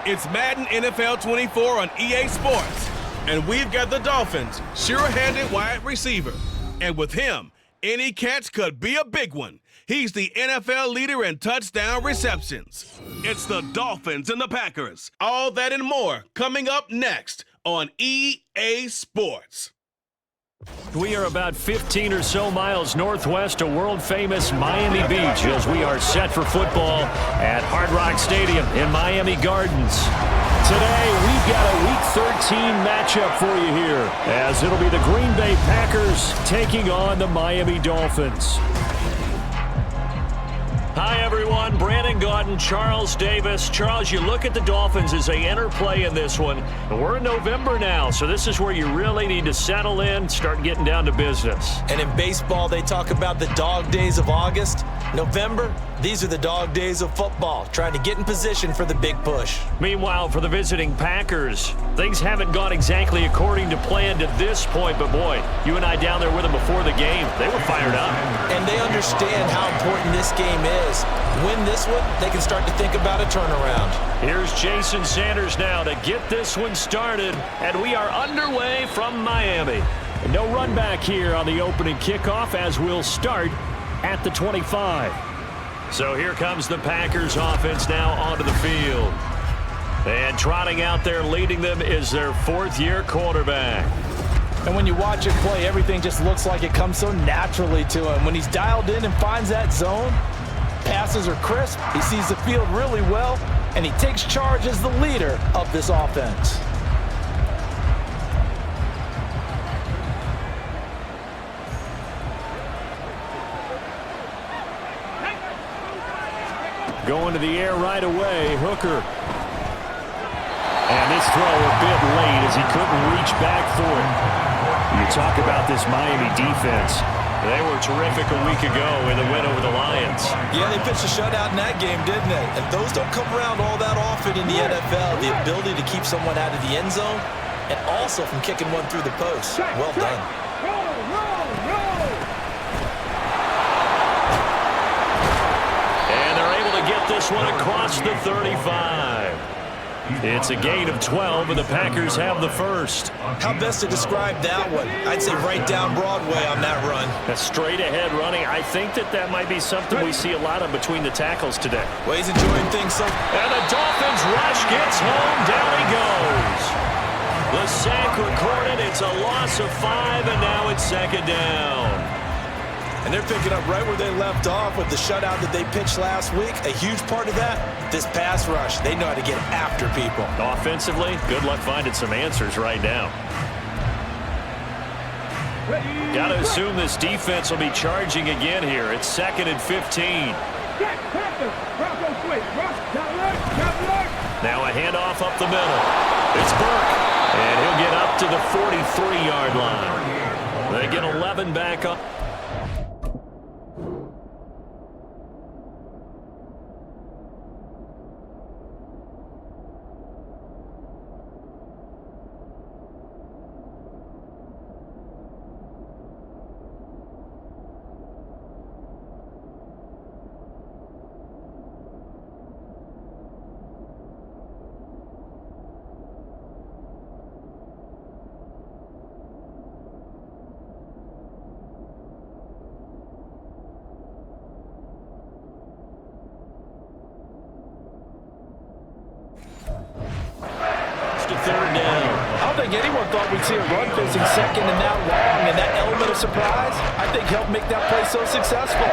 It's Madden NFL 24 on EA Sports. And we've got the Dolphins' sure-handed wide receiver. And with him, any catch could be a big one. He's the NFL leader in touchdown receptions. It's the Dolphins and the Packers. All that and more coming up next on EA Sports. We are about 15 or so miles northwest of world-famous Miami Beach as we are set for football at Hard Rock Stadium in Miami Gardens. Today, we've got a Week 13 matchup for you here as it'll be the Green Bay Packers taking on the Miami Dolphins. Hi, everyone. Brandon Gaudin, Charles Davis. Charles, you look at the Dolphins as they enter play in this one. And we're in November now, so this is where you really need to settle in, start getting down to business. And in baseball, they talk about the dog days of August. November, these are the dog days of football, trying to get in position for the big push. Meanwhile, for the visiting Packers, things haven't gone exactly according to plan to this point, but boy, you and I down there with them before the game, they were fired up. And they understand how important this game is. Win this one, they can start to think about a turnaround. Here's Jason Sanders now to get this one started, and we are underway from Miami. And no run back here on the opening kickoff as we'll start at the 25. So here comes the Packers offense now onto the field. And trotting out there leading them is their fourth-year quarterback. And when you watch him play, everything just looks like it comes so naturally to him. When he's dialed in and finds that zone, passes are crisp, he sees the field really well, and he takes charge as the leader of this offense. Going to the air right away, Hooker. And this throw a bit late as he couldn't reach back for it. You talk about this Miami defense. They were terrific a week ago in the win over the Lions. Yeah, they pitched a shutout in that game, didn't they? And those don't come around all that often in the NFL. The ability to keep someone out of the end zone and also from kicking one through the post. Well done. And they're able to get this one across the 35. It's a gain of 12, and the Packers have the first. How best to describe that one? I'd say right down Broadway on that run. A straight-ahead running. I think that might be something we see a lot of between the tackles today. Well, he's enjoying things so... And the Dolphins rush gets home. Down he goes. The sack recorded. It's a loss of 5, and now it's second down. And they're picking up right where they left off with the shutout that they pitched last week. A huge part of that, this pass rush. They know how to get after people. Offensively, good luck finding some answers right now. Got to assume this defense will be charging again here. It's 2nd and 15. Now a handoff up the middle. It's Burke. And he'll get up to the 43-yard line. They get 11 back up. Third down. I don't think anyone thought we'd see a run facing second and that long, and that element of surprise, I think, helped make that play so successful.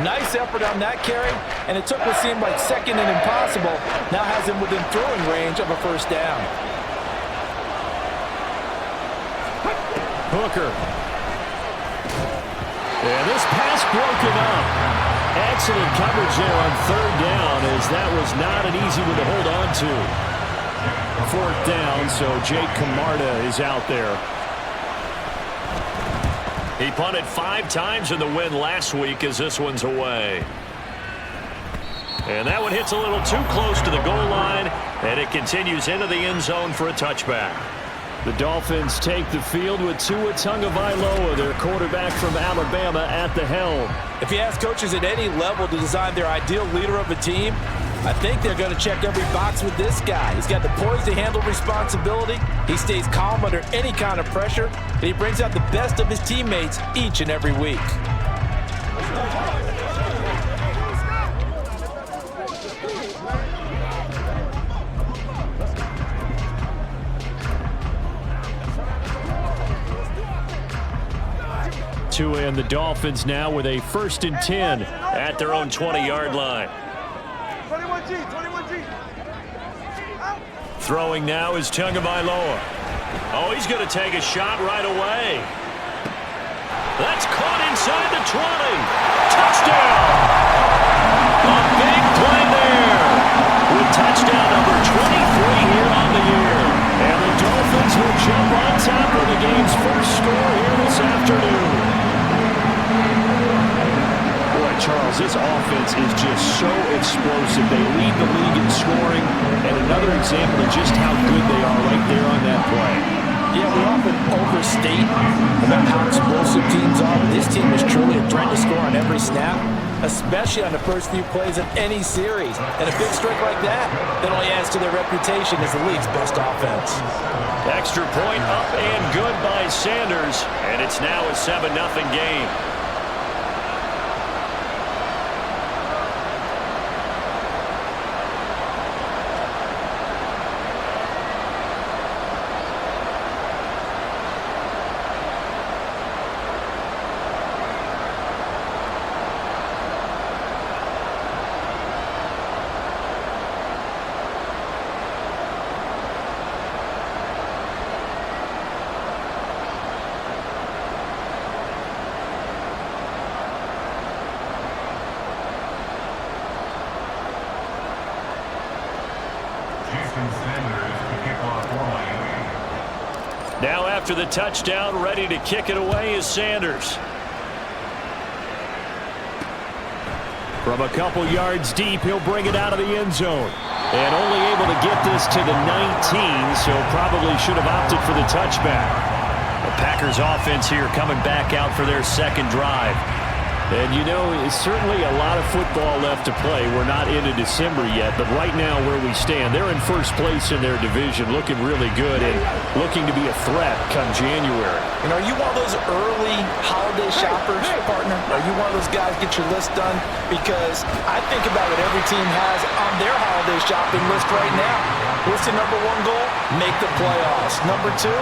Nice effort on that carry, and it took what seemed like second and impossible, now has him within throwing range of a first down. Hooker. And this pass broken up. Excellent coverage there on third down, as that was not an easy one to hold on to. Fourth down, so Jake Camarda is out there. He punted 5 times in the win last week as this one's away. And that one hits a little too close to the goal line, and it continues into the end zone for a touchback. The Dolphins take the field with Tua Tagovailoa, their quarterback from Alabama, at the helm. If you ask coaches at any level to design their ideal leader of a team, I think they're going to check every box with this guy. He's got the poise to handle responsibility. He stays calm under any kind of pressure, and he brings out the best of his teammates each and every week. And the Dolphins now with a 1st and 10 at their own 20-yard line. 21G, 21G. Throwing now is Tagovailoa. Oh, he's going to take a shot right away. That's caught inside the 20. Touchdown! A big play there with touchdown number 23 here on the year. And the Dolphins will jump on top of the game's first score here this afternoon. Charles, this offense is just so explosive. They lead the league in scoring, and another example of just how good they are right there on that play. Yeah, we often overstate about how explosive teams are, but this team is truly a threat to score on every snap, especially on the first few plays of any series. And a big streak like that only adds to their reputation as the league's best offense. Extra point up and good by Sanders, and it's now a 7-0 game. Now after the touchdown, ready to kick it away is Sanders. From a couple yards deep, he'll bring it out of the end zone. And only able to get this to the 19, so probably should have opted for the touchback. The Packers offense here coming back out for their second drive. And, you know, it's certainly a lot of football left to play. We're not into December yet, but right now where we stand, they're in first place in their division, looking really good and looking to be a threat come January. And are you one of those early holiday shoppers, partner? Are you one of those guys get your list done? Because I think about what every team has on their holiday shopping list right now. What's the number one goal? Make the playoffs. Number two,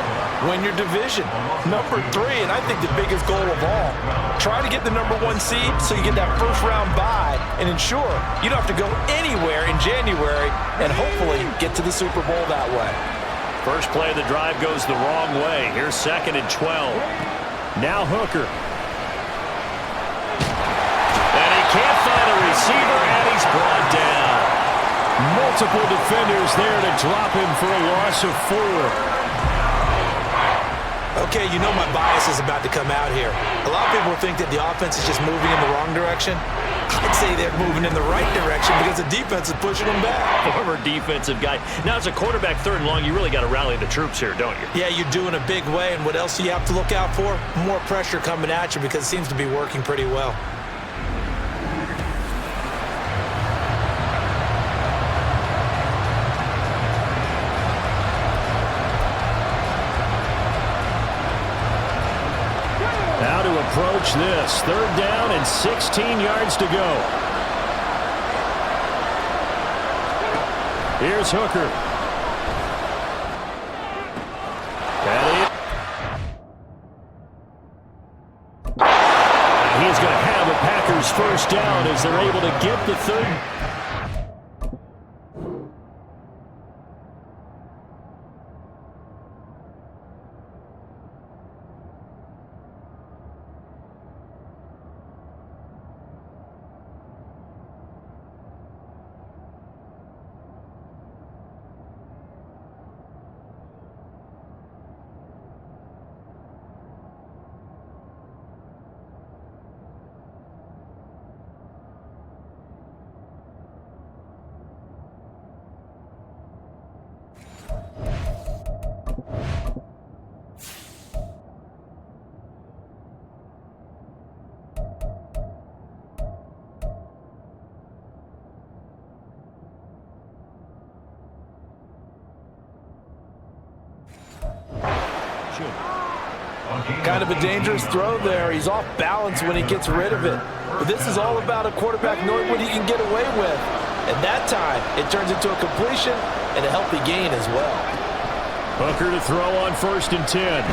win your division. Number three, and I think the biggest goal of all, try to get the number one seed so you get that first round bye and ensure you don't have to go anywhere in January and hopefully get to the Super Bowl that way. First play of the drive goes the wrong way. Here's 2nd and 12. Now Hooker. And he can't find a receiver, and he's brought down. Multiple defenders there to drop him for a loss of 4. Okay, you know my bias is about to come out here. A lot of people think that the offense is just moving in the wrong direction. I'd say they're moving in the right direction because the defense is pushing them back. Former defensive guy. Now, as a quarterback 3rd and long, you really got to rally the troops here, don't you? Yeah, you do in a big way, and what else do you have to look out for? More pressure coming at you because it seems to be working pretty well. Now to approach this. 3rd down and 16 yards to go. Here's Hooker. He's going to have a Packers first down as they're able to get the 3rd. Kind of a dangerous throw there. He's off balance when he gets rid of it. But this is all about a quarterback knowing what he can get away with. And that time, it turns into a completion and a healthy gain as well. Hooker to throw on 1st and 10.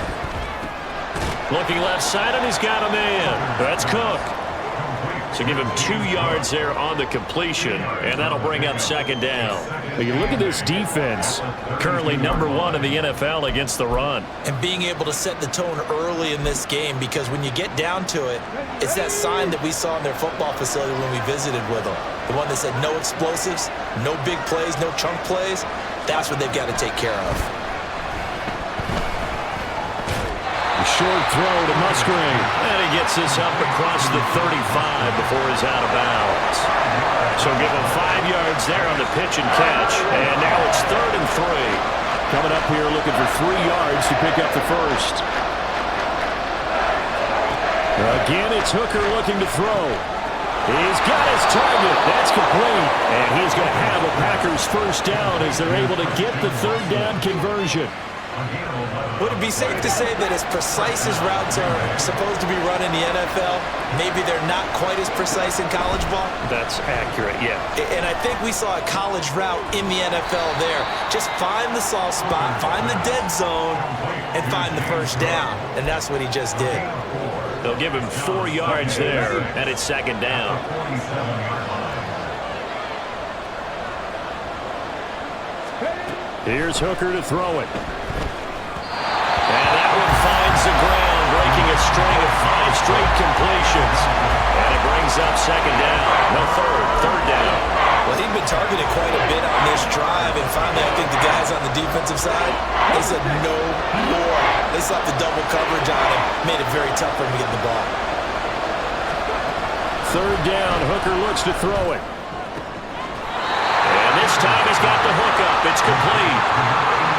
Looking left side, and he's got a man. That's Cook. So give him 2 yards there on the completion, and that'll bring up 2nd down. But you look at this defense, currently #1 in the NFL against the run. And being able to set the tone early in this game, because when you get down to it, it's that sign that we saw in their football facility when we visited with them. The one that said no explosives, no big plays, no chunk plays. That's what they've got to take care of. Short throw to Musgrave. And he gets this up across the 35 before he's out of bounds. So give him 5 yards there on the pitch and catch. And now it's 3rd and 3. Coming up here looking for 3 yards to pick up the first. Again, it's Hooker looking to throw. He's got his target. That's complete. And he's going to have a Packers first down as they're able to get the 3rd down conversion. Would it be safe to say that as precise as routes are supposed to be run in the NFL, maybe they're not quite as precise in college ball? That's accurate, yeah. And I think we saw a college route in the NFL there. Just find the soft spot, find the dead zone, and find the first down. And that's what he just did. They'll give him 4 yards there, and it's 2nd down. Here's Hooker to throw it. And that one finds the ground, breaking a string of 5 straight completions. And it brings up 2nd down. No, 3rd down. Well, he'd been targeted quite a bit on this drive, and finally I think the guys on the defensive side, they said no more. They slapped the double coverage on him, made it very tough for him to get the ball. 3rd down, Hooker looks to throw it. And this time he's got the hook up. It's complete.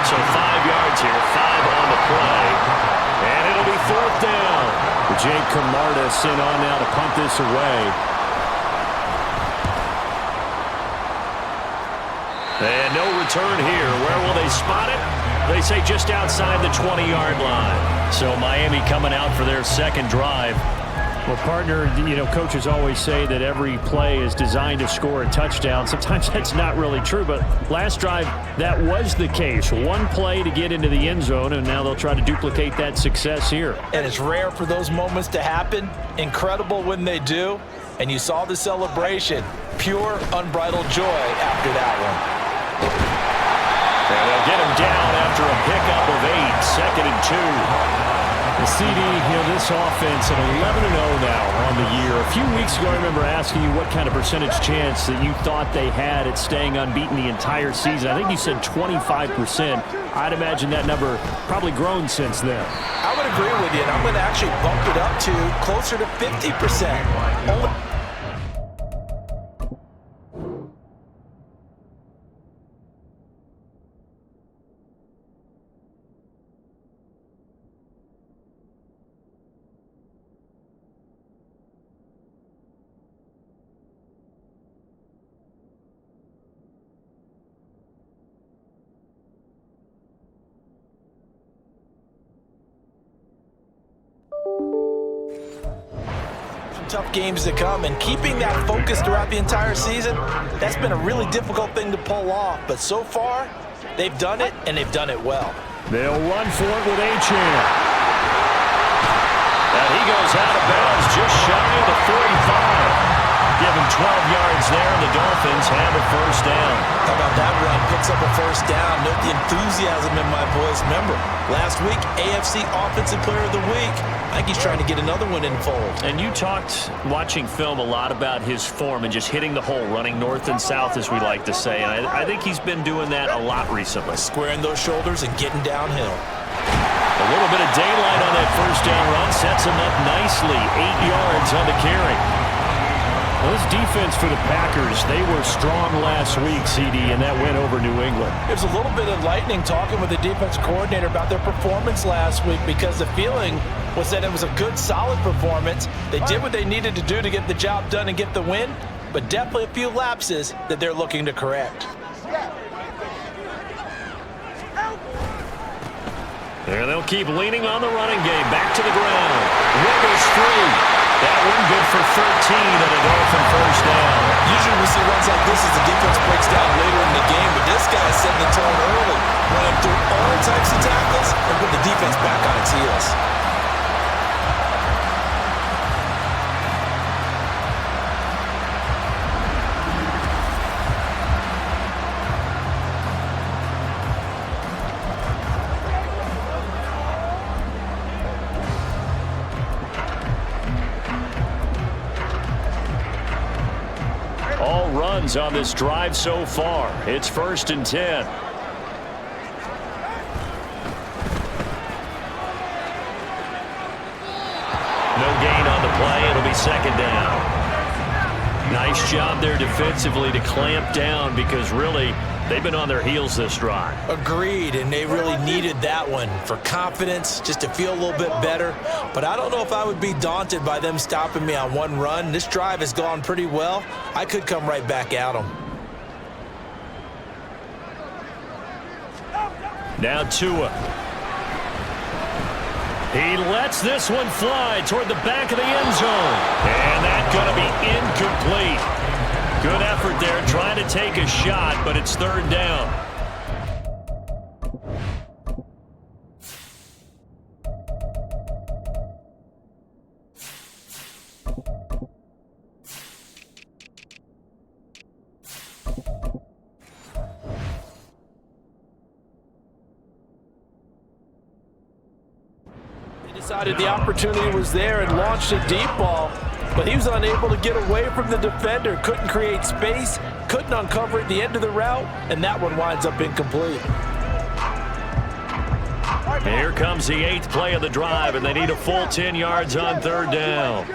So 5 yards here, 5 on the play. And it'll be 4th down. Jake Camarda sent on now to punt this away. And no return here. Where will they spot it? They say just outside the 20-yard line. So Miami coming out for their 2nd drive. Well, partner, you know, coaches always say that every play is designed to score a touchdown. Sometimes that's not really true, but last drive, that was the case. 1 play to get into the end zone, and now they'll try to duplicate that success here. And it's rare for those moments to happen. Incredible when they do. And you saw the celebration. Pure, unbridled joy after that one. And they'll get him down after a pickup of 8, 2nd and 2. The CD, you know, this offense at 11-0 now on the year. A few weeks ago, I remember asking you what kind of percentage chance that you thought they had at staying unbeaten the entire season. I think you said 25%. I'd imagine that number probably grown since then. I would agree with you, and I'm going to actually bump it up to closer to 50%. Tough games to come, and keeping that focus throughout the entire season, that's been a really difficult thing to pull off. But so far, they've done it, and they've done it well. They'll run for it with Achane. And he goes out of bounds just shy of the 45. Give him 12 yards there, and the Dolphins have a first down. How about that run? Picks up a first down. Note the enthusiasm in my voice. Remember, last week, AFC Offensive Player of the Week. I think he's trying to get another one in fold. And you talked, watching film, a lot about his form and just hitting the hole, running north and south, as we like to say. And I think he's been doing that a lot recently. Squaring those shoulders and getting downhill. A little bit of daylight on that first down run sets him up nicely. 8 yards on the carry. Well, this defense for the Packers, they were strong last week, CD, and that went over New England. It was a little bit enlightening talking with the defense coordinator about their performance last week, because the feeling was that it was a good, solid performance. They did what they needed to do to get the job done and get the win, but definitely a few lapses that they're looking to correct. And they'll keep leaning on the running game. Back to the ground. Rivers free. That one good for 13 and a Dolphin first down. Usually we see runs like this as the defense breaks down later in the game, but this guy's setting the tone early, running through all types of tackles and put the defense back on its heels. All runs on this drive so far. It's 1st and 10. No gain on the play. It'll be 2nd down. Nice job there defensively to clamp down because really they've been on their heels this drive. Agreed, and they really needed that one for confidence, just to feel a little bit better. But I don't know if I would be daunted by them stopping me on one run. This drive has gone pretty well. I could come right back at them. Now Tua. He lets this one fly toward the back of the end zone. And that's going to be incomplete. Good effort there trying to take a shot, but it's 3rd down. Decided the opportunity was there and launched a deep ball, but he was unable to get away from the defender, couldn't create space, couldn't uncover at the end of the route, and that one winds up incomplete. Here comes the 8th play of the drive, and they need a full 10 yards on 3rd down.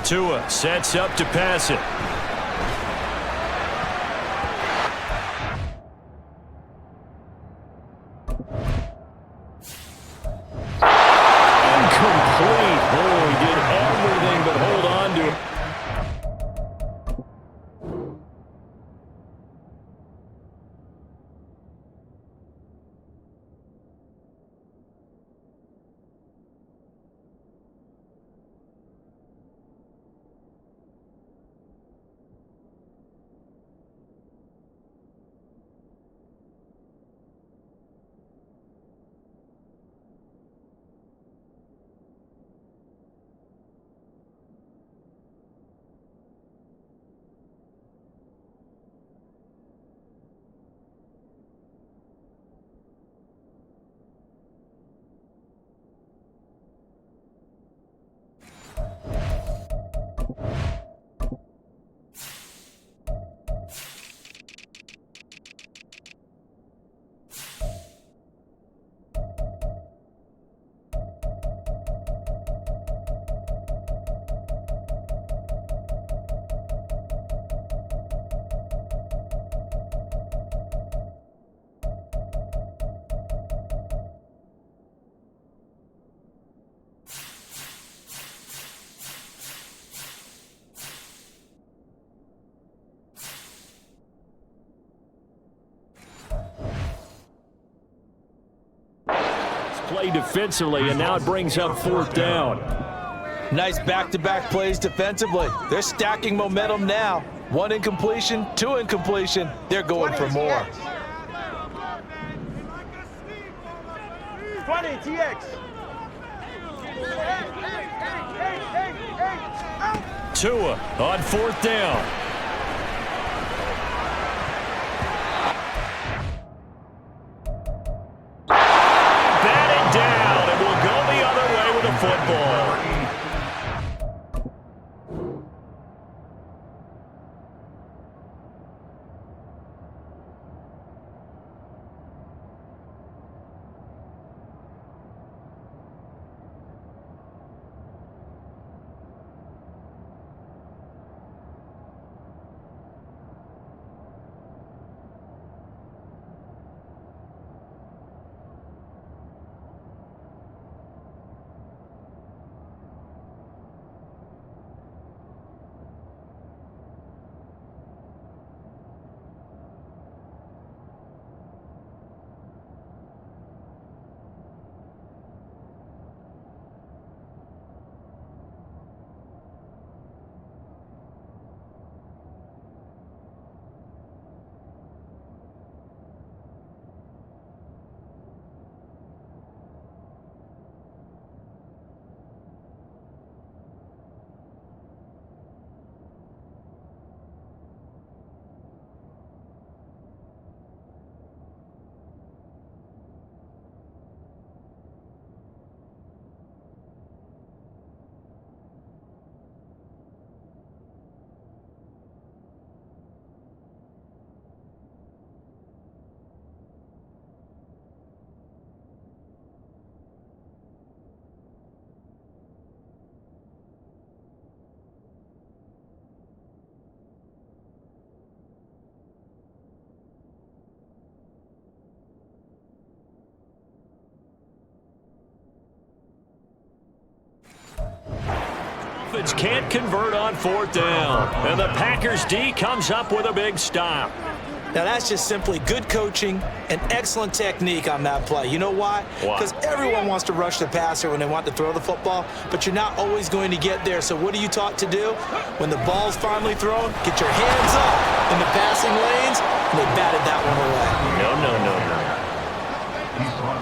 Tua sets up to pass it. Incomplete. Oh, he did everything but hold on to it. Play defensively, and now it brings up 4th down. Nice back-to-back plays defensively. They're stacking momentum now. 1 incompletion, 2 incompletion. They're going for more. 20, TX. Tua on 4th down. Batted down, and will go the other way with the football. Dolphins can't convert on 4th down. And the Packers D comes up with a big stop. Now, that's just simply good coaching and excellent technique on that play. You know why? Because everyone wants to rush the passer when they want to throw the football, but you're not always going to get there. So what are you taught to do? When the ball's finally thrown, get your hands up in the passing lanes, and they batted that one away. No.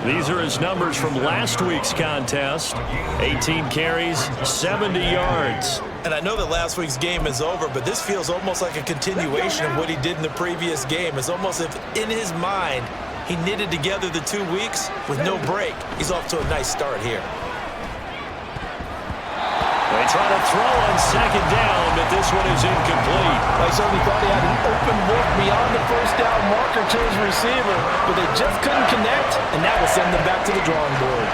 These are his numbers from last week's contest. 18 carries, 70 yards. And I know that last week's game is over, but this feels almost like a continuation of what he did in the previous game. It's almost as if in his mind, he knitted together the 2 weeks with no break. He's off to a nice start here. They try to throw on 2nd down, but this one is incomplete. I certainly thought he had an open look beyond the 1st down marker to his receiver, but they just couldn't connect, and that will send them back to the drawing board.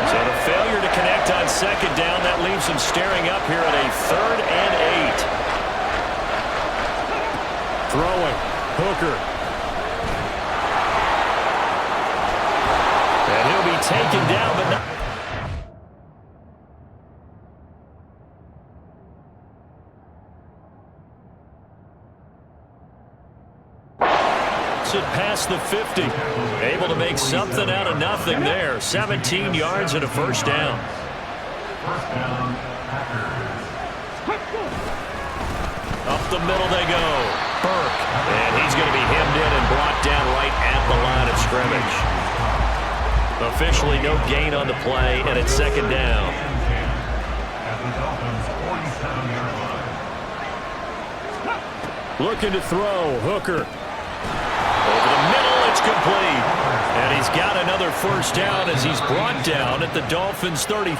So the failure to connect on 2nd down, that leaves them staring up here at a 3rd and 8. Throwing, Hooker. And he'll be taken down, but not. It past the 50. Able to make something out of nothing there. 17 yards and a 1st down. Up the middle they go. Burke. And he's going to be hemmed in and brought down right at the line of scrimmage. Officially no gain on the play, and it's 2nd down. Looking to throw. Hooker. Over the middle, it's complete. And he's got another 1st down as he's brought down at the Dolphins' 35.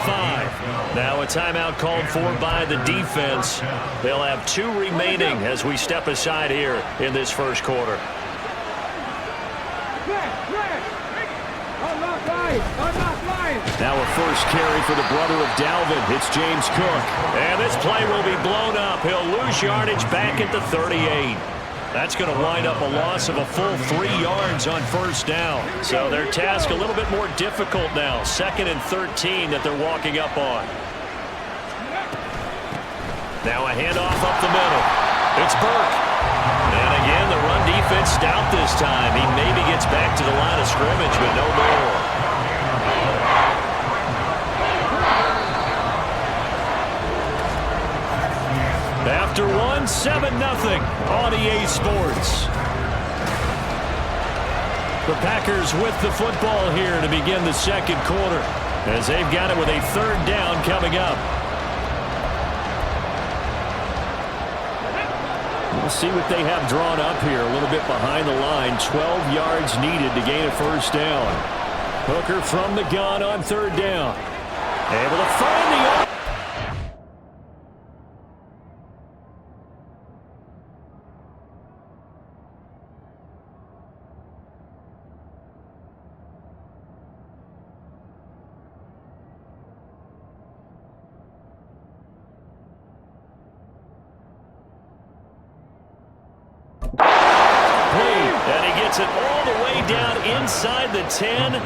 Now a timeout called for by the defense. They'll have 2 remaining as we step aside here in this 1st quarter. Now a 1st carry for the brother of Dalvin. It's James Cook. And this play will be blown up. He'll lose yardage back at the 38. That's going to wind up a loss of a full 3 yards on 1st down. So their task a little bit more difficult now. 2nd and 13 that they're walking up on. Now a handoff up the middle. It's Burke. And again, the run defense stout this time. He maybe gets back to the line of scrimmage, but no more. After one, 7-0 on EA Sports. The Packers with the football here to begin the 2nd quarter as they've got it with a 3rd down coming up. We'll see what they have drawn up here a little bit behind the line. 12 yards needed to gain a 1st down. Hooker from the gun on 3rd down. Able to find the... And he gets it all the way down inside the 10.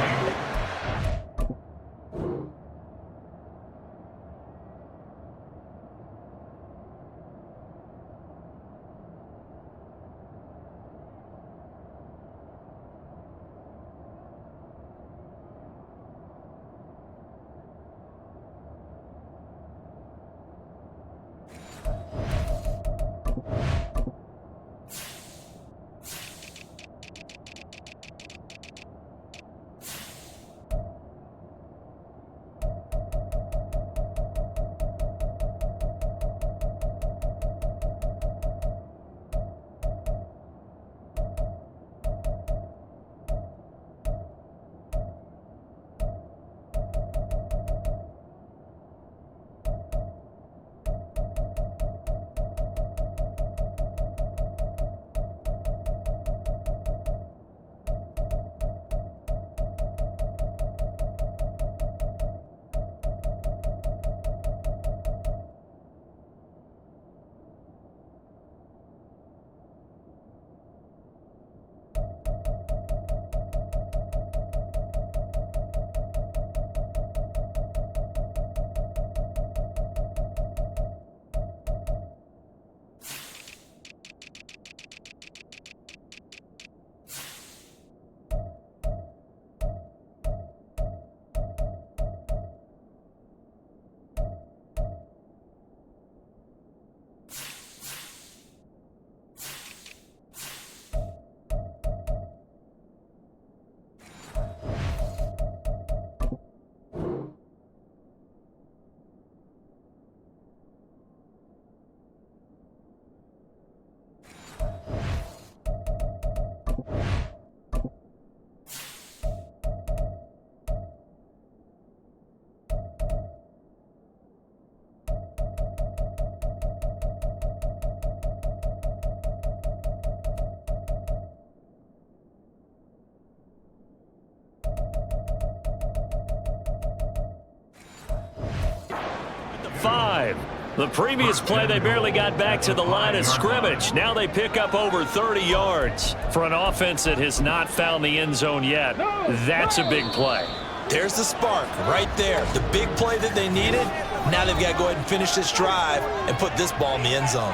25. The previous play, they barely got back to the line of scrimmage. Now they pick up over 30 yards. For an offense that has not found the end zone yet, that's a big play. There's the spark right there. The big play that they needed. Now they've got to go ahead and finish this drive and put this ball in the end zone.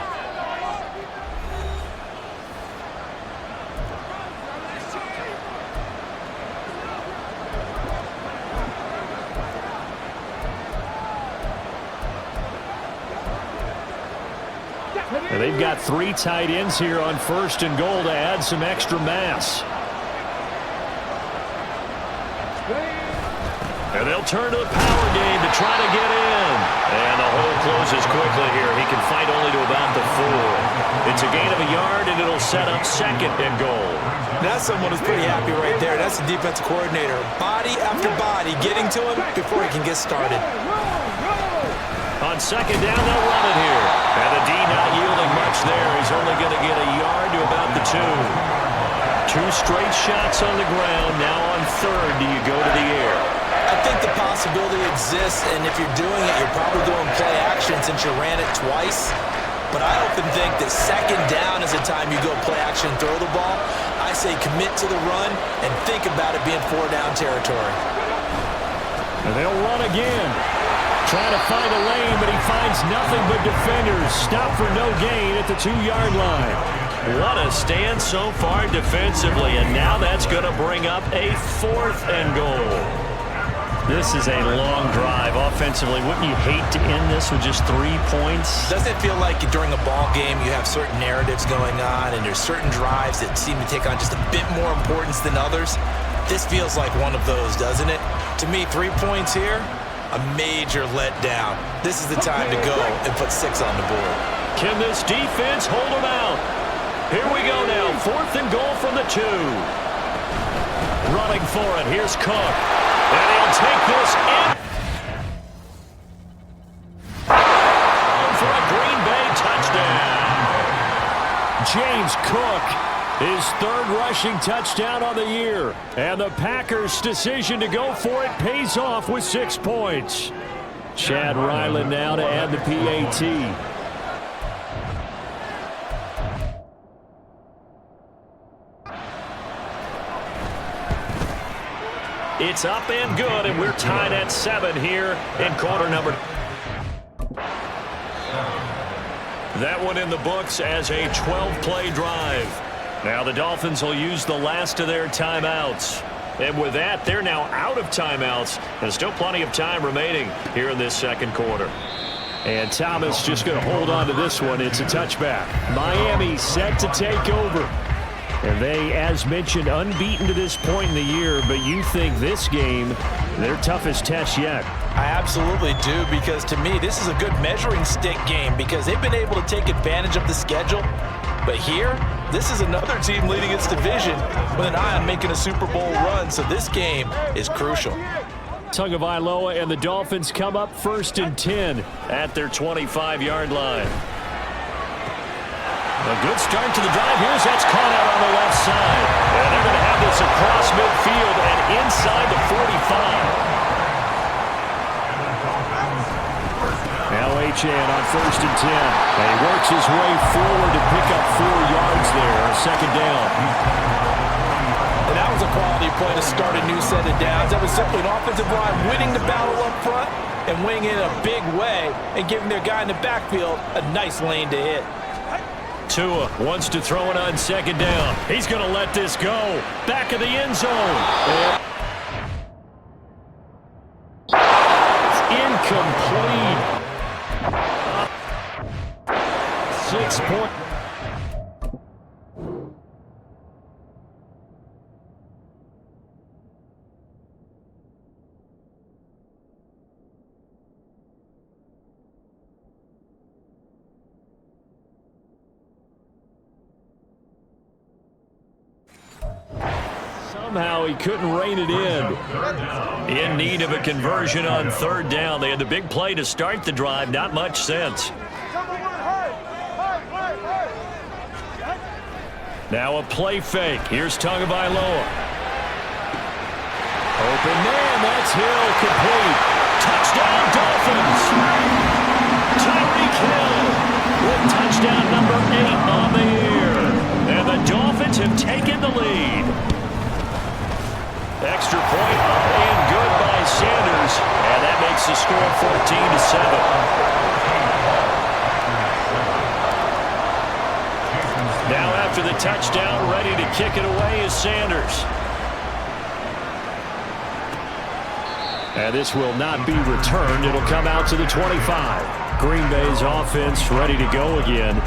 And they've got 3 tight ends here on 1st and goal to add some extra mass. And they'll turn to the power game to try to get in. And the hole closes quickly here. He can fight only to about the 4. It's a gain of a yard, and it'll set up 2nd and goal. That's someone who's pretty happy right there. That's the defensive coordinator. Body after body getting to him before he can get started. On 2nd down, they'll run it here. And the D not yielding much there. He's only going to get a yard to about the 2. 2 straight shots on the ground. Now on 3rd, do you go to the air? I think the possibility exists, and if you're doing it, you're probably doing play action since you ran it twice. But I often think that 2nd down is the time you go play action and throw the ball. I say commit to the run and think about it being 4-down territory. And they'll run again. Trying to find a lane, but he finds nothing but defenders. Stop for no gain at the 2-yard line. What a stand so far defensively, and now that's going to bring up a 4th and goal. This is a long drive offensively. Wouldn't you hate to end this with just 3 points? Doesn't it feel like during a ball game you have certain narratives going on and there's certain drives that seem to take on just a bit more importance than others? This feels like one of those, doesn't it? To me, 3 points here, a major letdown. This is the time to go and put 6 on the board. Can this defense hold them out? Here we go now. 4th and goal from the 2. Running for it. Here's Cook. And he'll take this in. For a Green Bay touchdown. James Cook, his 3rd rushing touchdown on the year. And the Packers' decision to go for it pays off with 6 points. Chad Ryland now to add the PAT. It's up and good, and we're tied at 7 here in quarter number. That one in the books as a 12-play drive. Now the Dolphins will use the last of their timeouts. And with that, they're now out of timeouts. There's still plenty of time remaining here in this 2nd quarter. And Thomas just going to hold on to this one. It's a touchback. Miami set to take over. And they, as mentioned, unbeaten to this point in the year, but you think this game, their toughest test yet. I absolutely do, because to me, this is a good measuring stick game because they've been able to take advantage of the schedule. But here, this is another team leading its division with an eye on making a Super Bowl run, so this game is crucial. Tagovailoa and the Dolphins come up 1st and 10 at their 25-yard line. A good start to the drive. Here's that's caught out on the left side. And they're going to have this across midfield and inside the 45. Now Achane on 1st and 10. And he works his way forward to pick up 4 yards there on 2nd down. And that was a quality play to start a new set of downs. That was simply an offensive line winning the battle up front and winning it in a big way and giving their guy in the backfield a nice lane to hit. Tua wants to throw it on 2nd down. He's going to let this go. Back of the end zone. It's incomplete. 6 point. Somehow he couldn't rein it in. In need of a conversion on 3rd down. They had the big play to start the drive. Not much sense. Now a play fake. Here's Tagovailoa. Open man. That's Hill complete. Touchdown Dolphins. Touchdown number 8 on the year. And the Dolphins have taken the lead. Extra point up and good by Sanders. And that makes the score 14-7. Now after the touchdown, ready to kick it away is Sanders. And this will not be returned. It'll come out to the 25. Green Bay's offense ready to go again.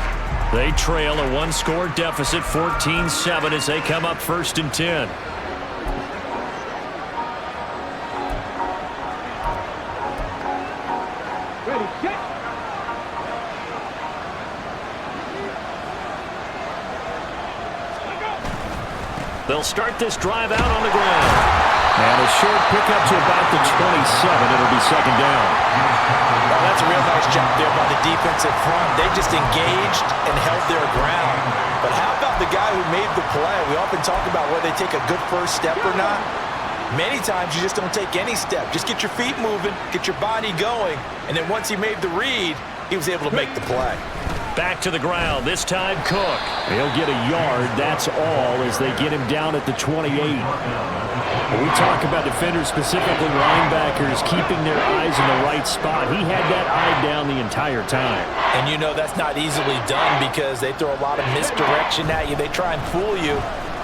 They trail a one-score deficit, 14-7, as they come up 1st and 10. Ready, get. They'll start this drive out on the ground. And a short pickup to about the 27. It'll be 2nd down. Well, that's a real nice job there by the defensive front. They just engaged and held their ground. But how about the guy who made the play? We often talk about whether they take a good first step or not. Many times you just don't take any step. Just get your feet moving, get your body going, and then once he made the read, he was able to make the play. Back to the ground, this time Cook. He'll get a yard, that's all, as they get him down at the 28. We talk about defenders, specifically linebackers, keeping their eyes in the right spot. He had that eye down the entire time. And you know that's not easily done because they throw a lot of misdirection at you. They try and fool you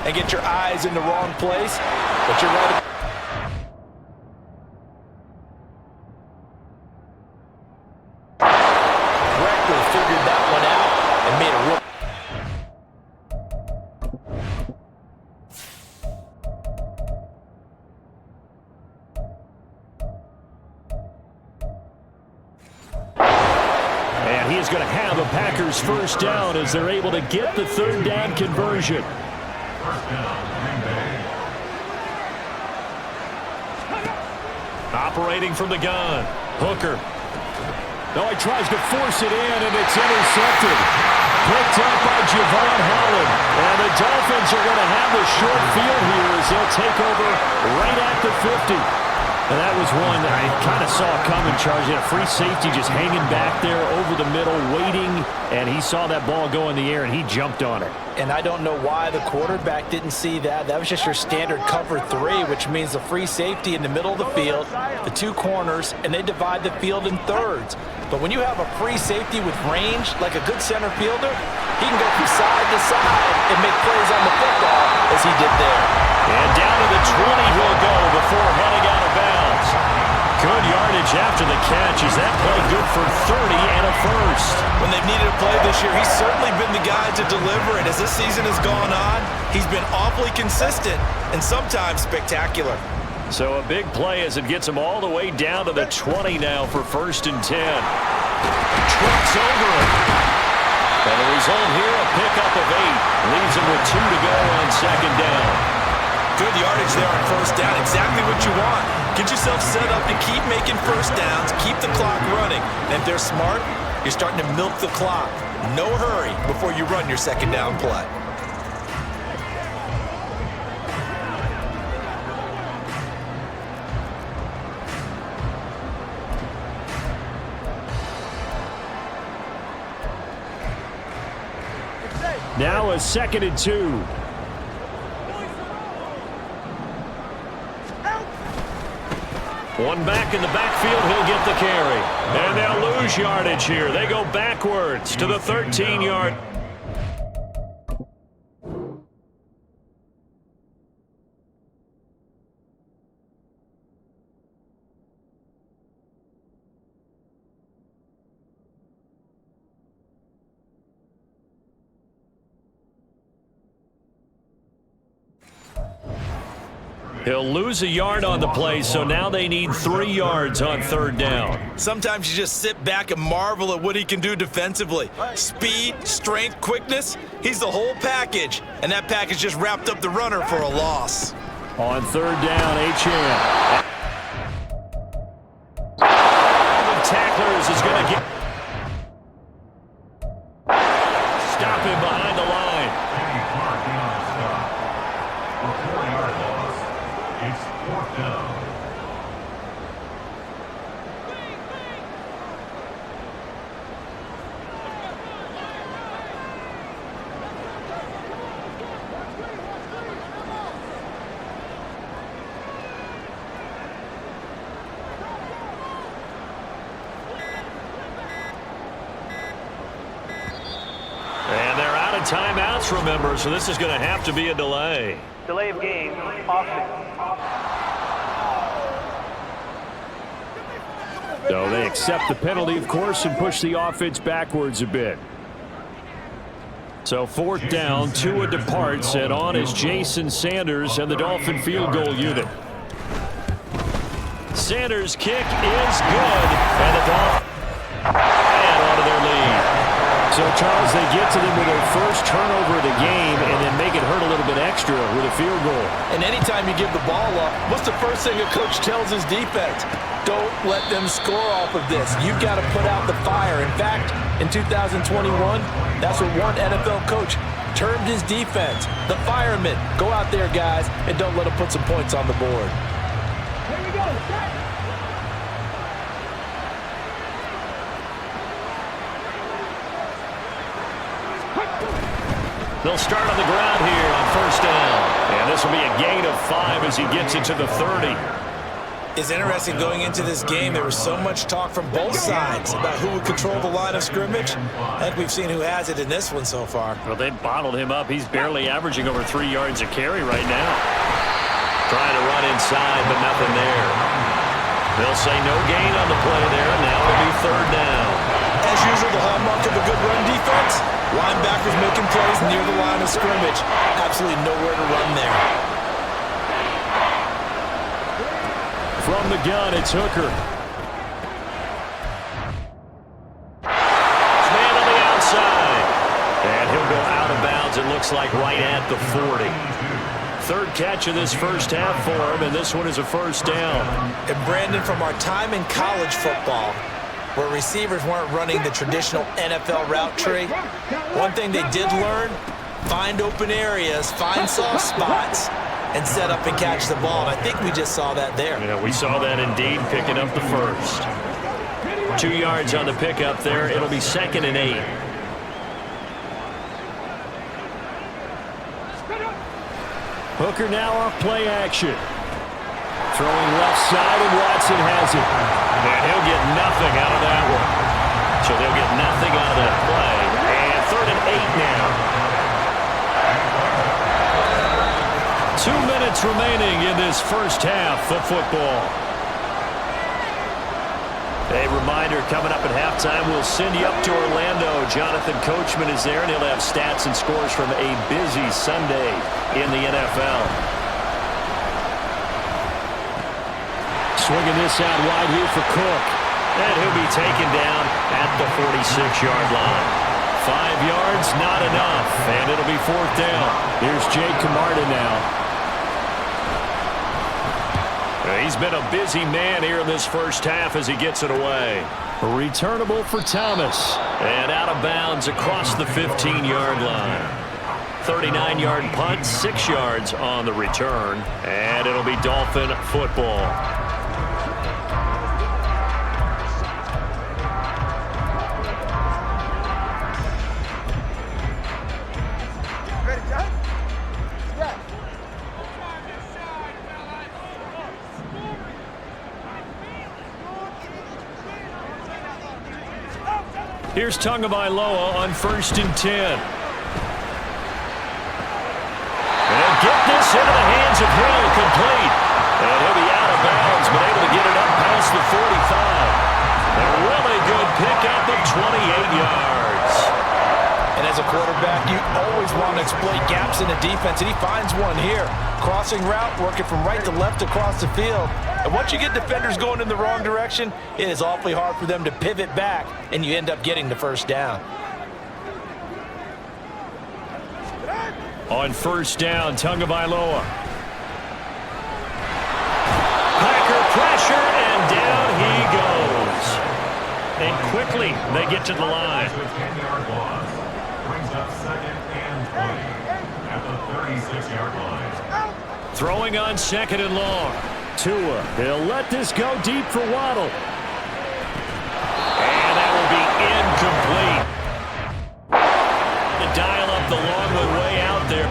and get your eyes in the wrong place. But you're right. Correctly figured that one out and made a real. And he is going to have a Packers 1st down as they're able to get the 3rd down conversion. Operating from the gun. Hooker. No, he tries to force it in, and it's intercepted. Picked up by Javon Holland. And the Dolphins are going to have the short field here as they'll take over right at the 50. And that was one that I kind of saw coming, Charles. He had a free safety just hanging back there over the middle, waiting, and he saw that ball go in the air, and he jumped on it. And I don't know why the quarterback didn't see that. That was just your standard cover 3, which means the free safety in the middle of the field, the 2 corners, and they divide the field in thirds. But when you have a free safety with range, like a good center fielder, he can go from side to side and make plays on the football as he did there. And down to the 20 he'll go before heading out of bounds. Good yardage after the catch. Is that play good for 30 and a first? When they've needed a play this year, he's certainly been the guy to deliver it. As this season has gone on, he's been awfully consistent and sometimes spectacular. So a big play as it gets him all the way down to the 20 now for 1st and 10. Trucks over him. And the result here, a pickup of 8. Leaves him with 2 to go on 2nd down. Good yardage there on 1st down. Exactly what you want. Get yourself set up to keep making 1st downs, keep the clock running. And if they're smart, you're starting to milk the clock. No hurry before you run your 2nd down play. Now a 2nd and 2. One back in the backfield, he'll get the carry. And they'll lose yardage here. They go backwards to the 13-yard. He'll lose a yard on the play, so now they need 3 yards on 3rd down. Sometimes you just sit back and marvel at what he can do defensively. Speed, strength, quickness, he's the whole package. And that package just wrapped up the runner for a loss. On 3rd down, H.M. The tacklers is going to get... Stop him behind the line. timeouts, remember, so this is going to have to be a delay. Delay of game, offense. So they accept the penalty, of course, and push the offense backwards a bit. So 4th down, Tua departs, and on is Jason Sanders and the Dolphin field goal unit. Sanders' kick is good, and the Dolphins add on to their lead. So, Charles, they get to them with their first turnover of the game and then make it hurt a little bit extra with a field goal. And anytime you give the ball up, what's the first thing a coach tells his defense? Don't let them score off of this. You've got to put out the fire. In fact, in 2021, that's what one NFL coach termed his defense. The firemen. Go out there, guys, and don't let them put some points on the board. Here we go. They'll start on the ground here on 1st down. And this will be a gain of 5 as he gets into the 30. It's interesting going into this game. There was so much talk from both sides about who would control the line of scrimmage. I think we've seen who has it in this one so far. Well, they bottled him up. He's barely averaging over 3 yards a carry right now. Trying to run inside, but nothing there. They'll say no gain on the play there. Now it'll be 3rd down. As usual, the hallmark of a good run defense, linebackers making plays near the line of scrimmage. Absolutely nowhere to run there. From the gun, it's Hooker. Man on the outside. And he'll go out of bounds, it looks like, right at the 40. 3rd catch of this first half for him, and this one is a 1st down. And Brandon, from our time in college football, where receivers weren't running the traditional NFL route tree, one thing they did learn, find open areas, find soft spots, and set up and catch the ball. And I think we just saw that there. Yeah, we saw that indeed, picking up the 1st. 2 yards on the pickup there. It'll be 2nd and 8. Hooker now off play action. Throwing left side, and Watson has it. And he'll get nothing out of that one. So they'll get nothing out of that play. And 3rd and 8 now. 2 minutes remaining in this first half of football. A reminder, coming up at halftime, we'll send you up to Orlando. Jonathan Coachman is there, and he'll have stats and scores from a busy Sunday in the NFL. Swinging this out wide here for Cook. And he'll be taken down at the 46-yard line. 5 yards, not enough. And it'll be 4th down. Here's Jake Camarda now. He's been a busy man here in this first half as he gets it away. Returnable for Thomas. And out of bounds across the 15-yard line. 39-yard punt, 6 yards on the return. And it'll be Dolphin football. Ready, John? Yeah. Here's Tagovailoa on 1st and 10. And get this into the hands of Hill, complete. And he'll be out of bounds, but able to get it up past the 45. A really good pickup of 28 yards. And as a quarterback, you always want to exploit gaps in the defense, and he finds one here. Crossing route, working from right to left across the field. And once you get defenders going in the wrong direction, it is awfully hard for them to pivot back, and you end up getting the 1st down. On 1st down, Tagovailoa. Packer pressure, and down he goes. And quickly, they get to the line. Brings up 2nd and 20 at the 36-yard line. Throwing on 2nd and long. Tua, he'll let this go deep for Waddle. And that will be incomplete. To dial up the long one way out there.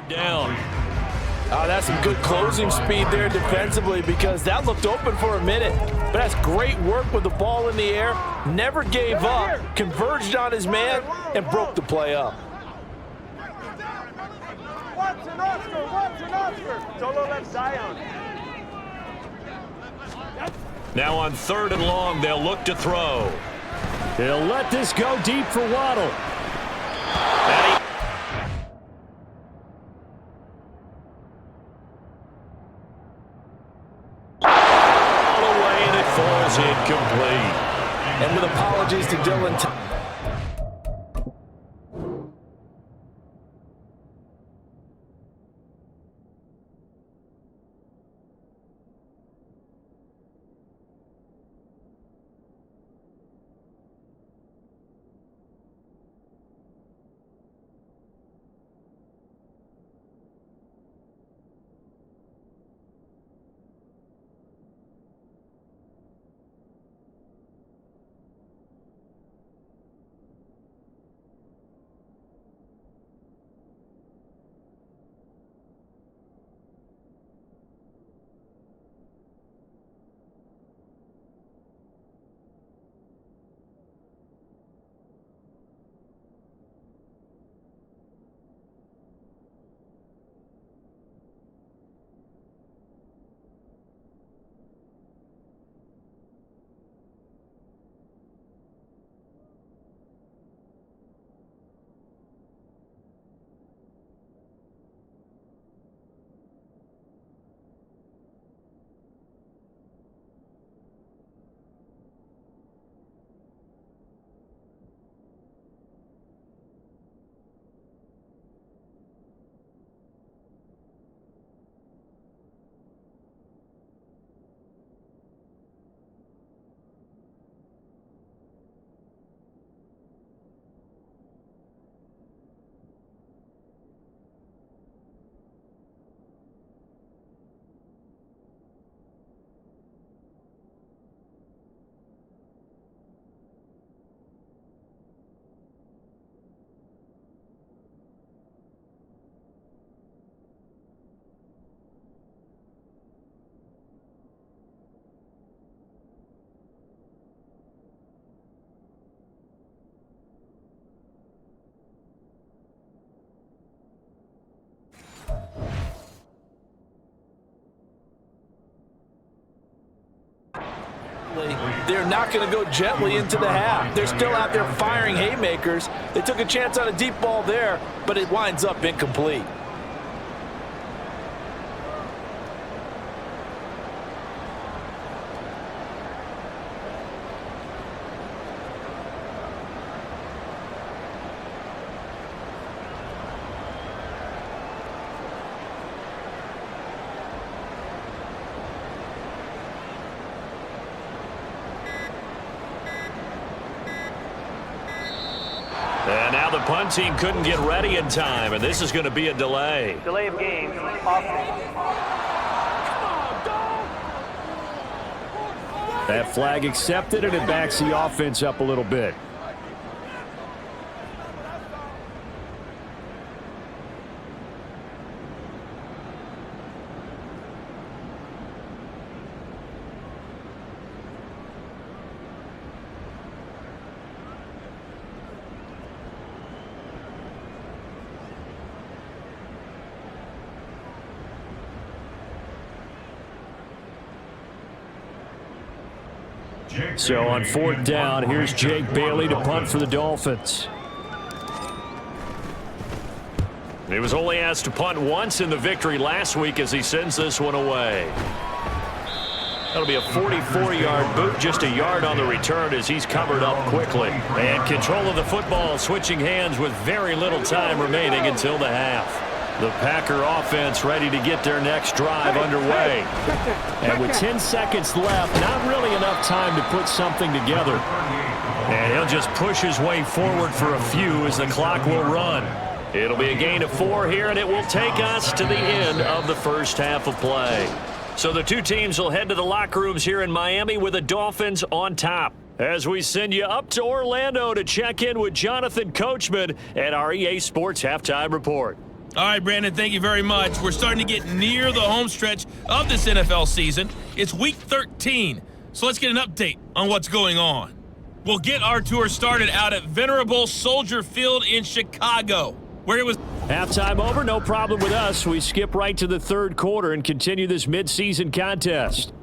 third down. Oh, that's some good closing speed there defensively because that looked open for a minute. But that's great work with the ball in the air. Never gave up, converged on his man, and broke the play up. Watch an Oscar. Solo left Zion. Now on 3rd and long, they'll look to throw. He'll let this go deep for Waddle. All the way, and it falls incomplete. And with apologies to Dylan. They're not going to go gently into the half. They're still out there firing haymakers. They took a chance on a deep ball there, but it winds up incomplete. And now the punt team couldn't get ready in time, and this is going to be a delay. Delay of game, offense. That flag accepted, and it backs the offense up a little bit. So on 4th down, here's Jake Bailey to punt for the Dolphins. He was only asked to punt once in the victory last week as he sends this one away. That'll be a 44-yard boot, just a yard on the return as he's covered up quickly. And control of the football switching hands with very little time remaining until the half. The Packer offense ready to get their next drive underway. And with 10 seconds left, not really enough time to put something together. And he'll just push his way forward for a few as the clock will run. It'll be a gain of 4 here, and it will take us to the end of the first half of play. So the two teams will head to the locker rooms here in Miami with the Dolphins on top. As we send you up to Orlando to check in with Jonathan Coachman at our EA Sports Halftime Report. All right, Brandon, thank you very much. We're starting to get near the home stretch of this NFL season. It's Week 13, so let's get an update on what's going on. We'll get our tour started out at venerable Soldier Field in Chicago, where it was... Halftime over, no problem with us. We skip right to the third quarter and continue this midseason contest.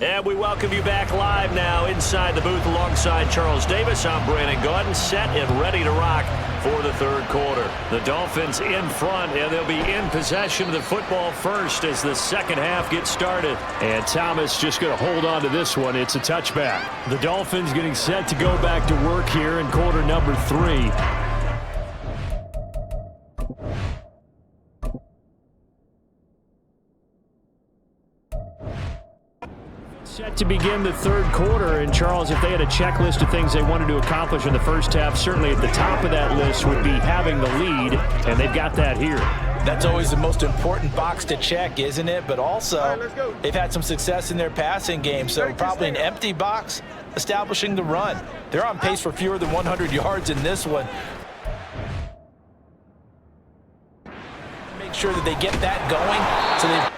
And we welcome you back live now inside the booth alongside Charles Davis. I'm Brandon Gaudin, set and ready to rock for the third quarter. The Dolphins in front, and they'll be in possession of the football first as the second half gets started. And Thomas just going to hold on to this one. It's a touchback. The Dolphins getting set to go back to work here in quarter number 3. Set to begin the third quarter, and Charles, if they had a checklist of things they wanted to accomplish in the first half, certainly at the top of that list would be having the lead, and they've got that here. That's always the most important box to check, isn't it? But also, they've had some success in their passing game, so probably an empty box establishing the run. They're on pace for fewer than 100 yards in this one. Make sure that they get that going so they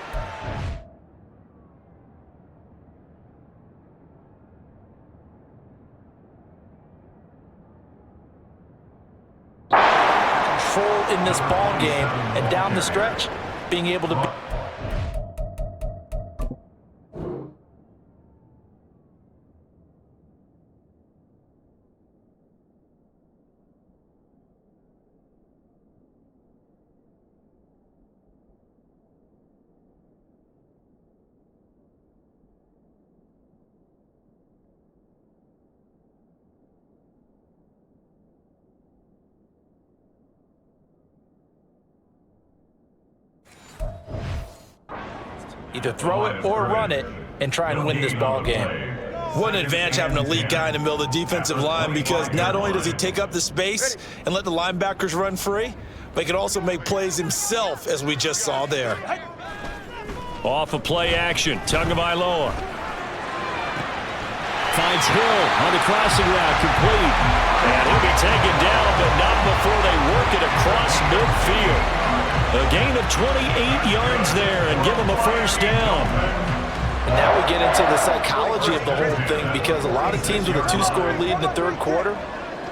in this ball game, and down the stretch being able to either throw it or run it and try and win this ball game. What an advantage having an elite guy in the middle of the defensive line, because not only does he take up the space and let the linebackers run free, but he can also make plays himself, as we just saw there. Off of play action, Tagovailoa finds Hill on the crossing route, complete. And he'll be taken down, but not before they work it across midfield. A gain of 28 yards there and give him a first down. And now we get into the psychology of the whole thing, because a lot of teams with a 2-score lead in the third quarter,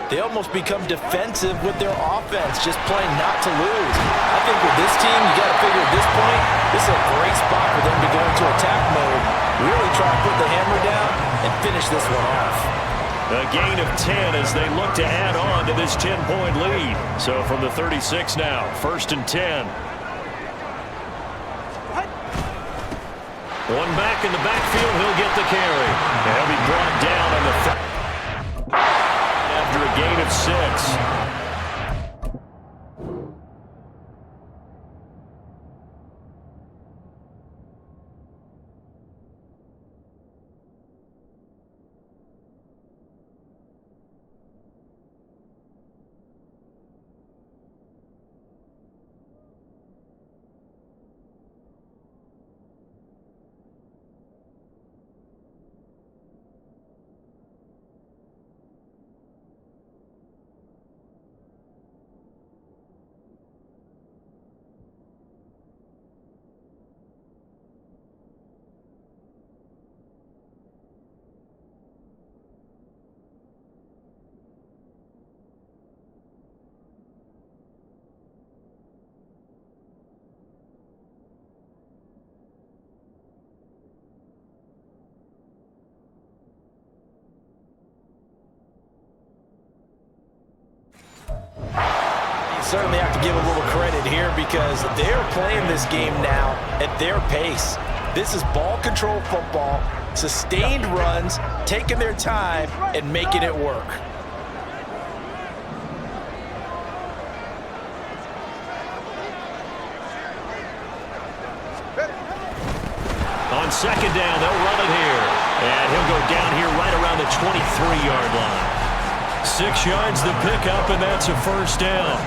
they almost become defensive with their offense, just playing not to lose. I think with this team, you got to figure at this point, this is a great spot for them to go into attack mode, really try to put the hammer down and finish this one off. A gain of 10 as they look to add on to this 10-point lead. So from the 36 now, 1st and 10. One back in the backfield, he'll get the carry. And he'll be brought down on the after a gain of 6. Certainly have to give a little credit here, because they're playing this game now at their pace. This is ball control football, sustained runs, taking their time and making it work. On second down, they'll run it here. And he'll go down here right around the 23-yard line. 6 yards the pickup, and that's a first down.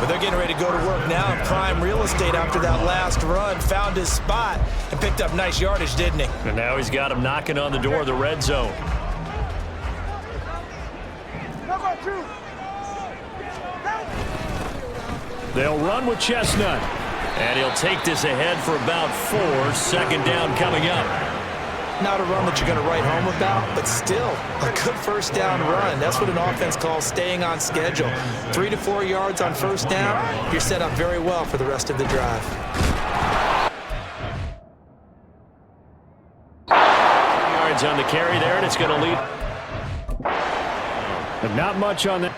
But they're getting ready to go to work now in prime real estate after that last run. Found his spot and picked up nice yardage, didn't he? And now he's got him knocking on the door of the red zone. Shoot. They'll run with Chestnut. And he'll take this ahead for about 4. 2nd down coming up. Not a run that you're going to write home about, but still a good first down run. That's what an offense calls staying on schedule. 3 to 4 yards on first down, you're set up very well for the rest of the drive. Yards on the carry there, and it's going to lead. But not much on that.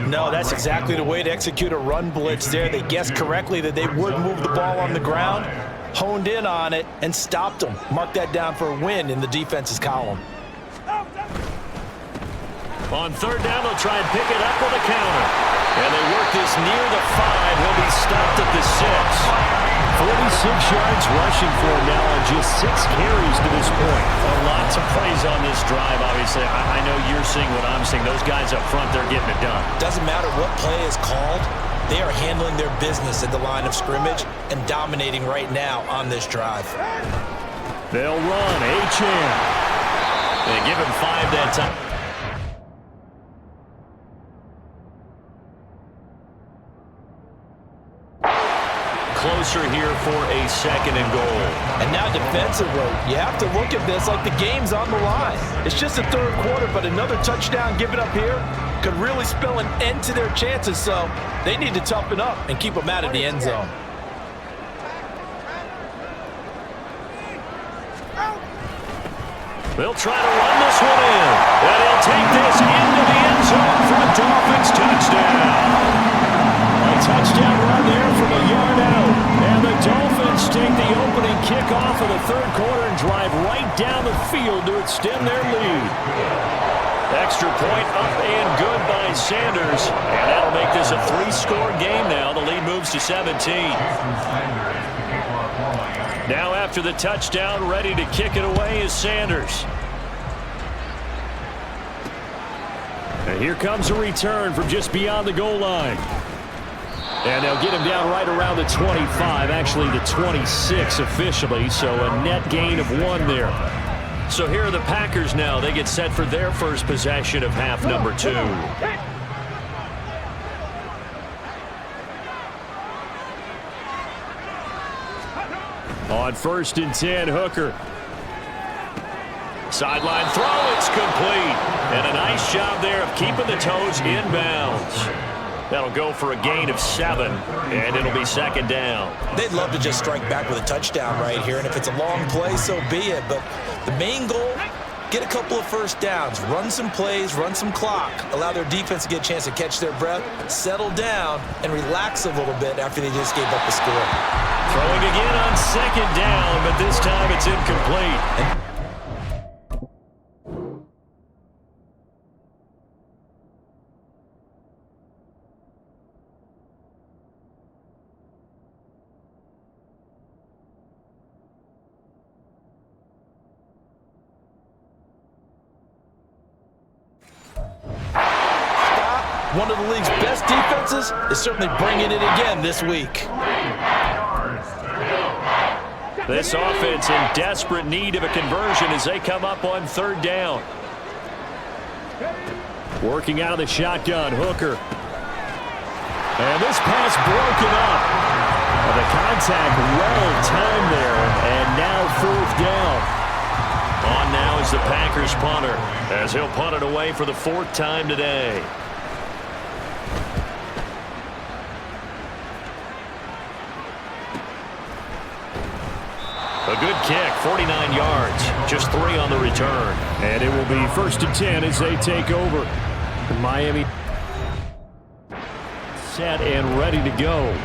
No, that's exactly the way to execute a run blitz there. They guessed correctly that they would move the ball on the ground, honed in on it, and stopped them. Mark that down for a win in the defense's column. On 3rd down, they'll try and pick it up with a counter. And they work this near the 5. He'll be stopped at the 6. 46 yards rushing for him now on just 6 carries to this point. Lots of plays on this drive, obviously. I know you're seeing what I'm seeing. Those guys up front, they're getting it done. Doesn't matter what play is called. They are handling their business at the line of scrimmage and dominating right now on this drive. They'll run. H.M. They give him 5 that time. Closer here for a 2nd and goal. And now defensively, you have to look at this like the game's on the line. It's just the 3rd quarter, but another touchdown given up here could really spell an end to their chances, so they need to toughen up and keep them out of the end zone. They'll try to run this one in, and he'll take this into the end zone for a Dolphins touchdown. A touchdown run there from a yard out. And the Dolphins take the opening kickoff of the 3rd quarter and drive right down the field to extend their lead. Extra point up and good by Sanders. And that'll make this a 3-score game now. The lead moves to 17. Now after the touchdown, ready to kick it away is Sanders. And here comes a return from just beyond the goal line. And they'll get him down right around the 25, actually the 26 officially, so a net gain of 1 there. So here are the Packers now. They get set for their first possession of half number 2. On 1st and 10, Hooker. Sideline throw, it's complete. And a nice job there of keeping the toes inbounds. That'll go for a gain of 7, and it'll be 2nd down. They'd love to just strike back with a touchdown right here, and if it's a long play, so be it. But the main goal, get a couple of first downs, run some plays, run some clock, allow their defense to get a chance to catch their breath, settle down, and relax a little bit after they just gave up the score. Throwing again on 2nd down, but this time it's incomplete. One of the league's best defenses is certainly bringing it again this week. This offense in desperate need of a conversion as they come up on 3rd down. Working out of the shotgun, Hooker. And this pass broken up. The contact well timed there, and now 4th down. On now is the Packers punter, as he'll punt it away for the 4th time today. A good kick, 49 yards, just 3 on the return. And it will be 1st and 10 as they take over. Miami set and ready to go.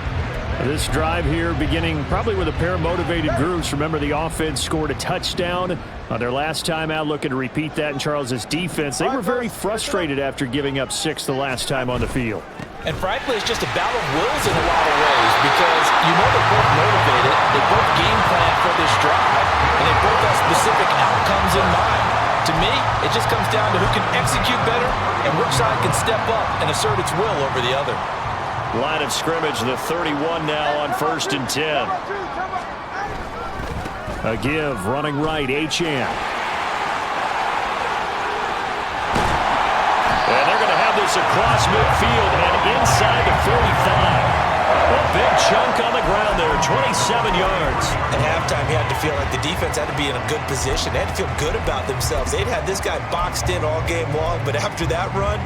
This drive here beginning probably with a pair of motivated groups. Remember, the offense scored a touchdown on their last time out, looking to repeat that in Charles's defense. They were very frustrated after giving up 6 the last time on the field. And frankly, it's just a battle of wills in a lot of ways because you know they're both motivated, they both game plan for this drive, and they both have specific outcomes in mind. To me, it just comes down to who can execute better and which side can step up and assert its will over the other. Line of scrimmage, the 31 now on 1st and 10. A give, running right, Achane. And they're going to have this across midfield and inside the 45. A big chunk on the ground there, 27 yards. At halftime, you had to feel like the defense had to be in a good position. They had to feel good about themselves. They'd had this guy boxed in all game long, but after that run,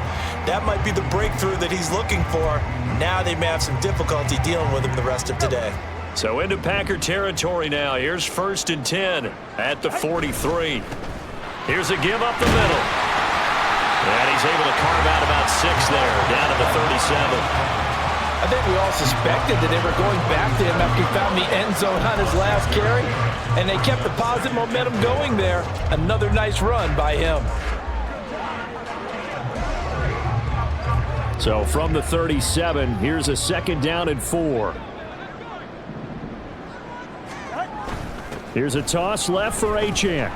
that might be the breakthrough that he's looking for. Now they may have some difficulty dealing with him the rest of today. So into Packer territory now. Here's 1st and 10 at the 43. Here's a give up the middle. And he's able to carve out about 6 there, down to the 37. I think we all suspected that they were going back to him after he found the end zone on his last carry, and they kept the positive momentum going there. Another nice run by him. So from the 37, here's a 2nd down and 4. Here's a toss left for Achane.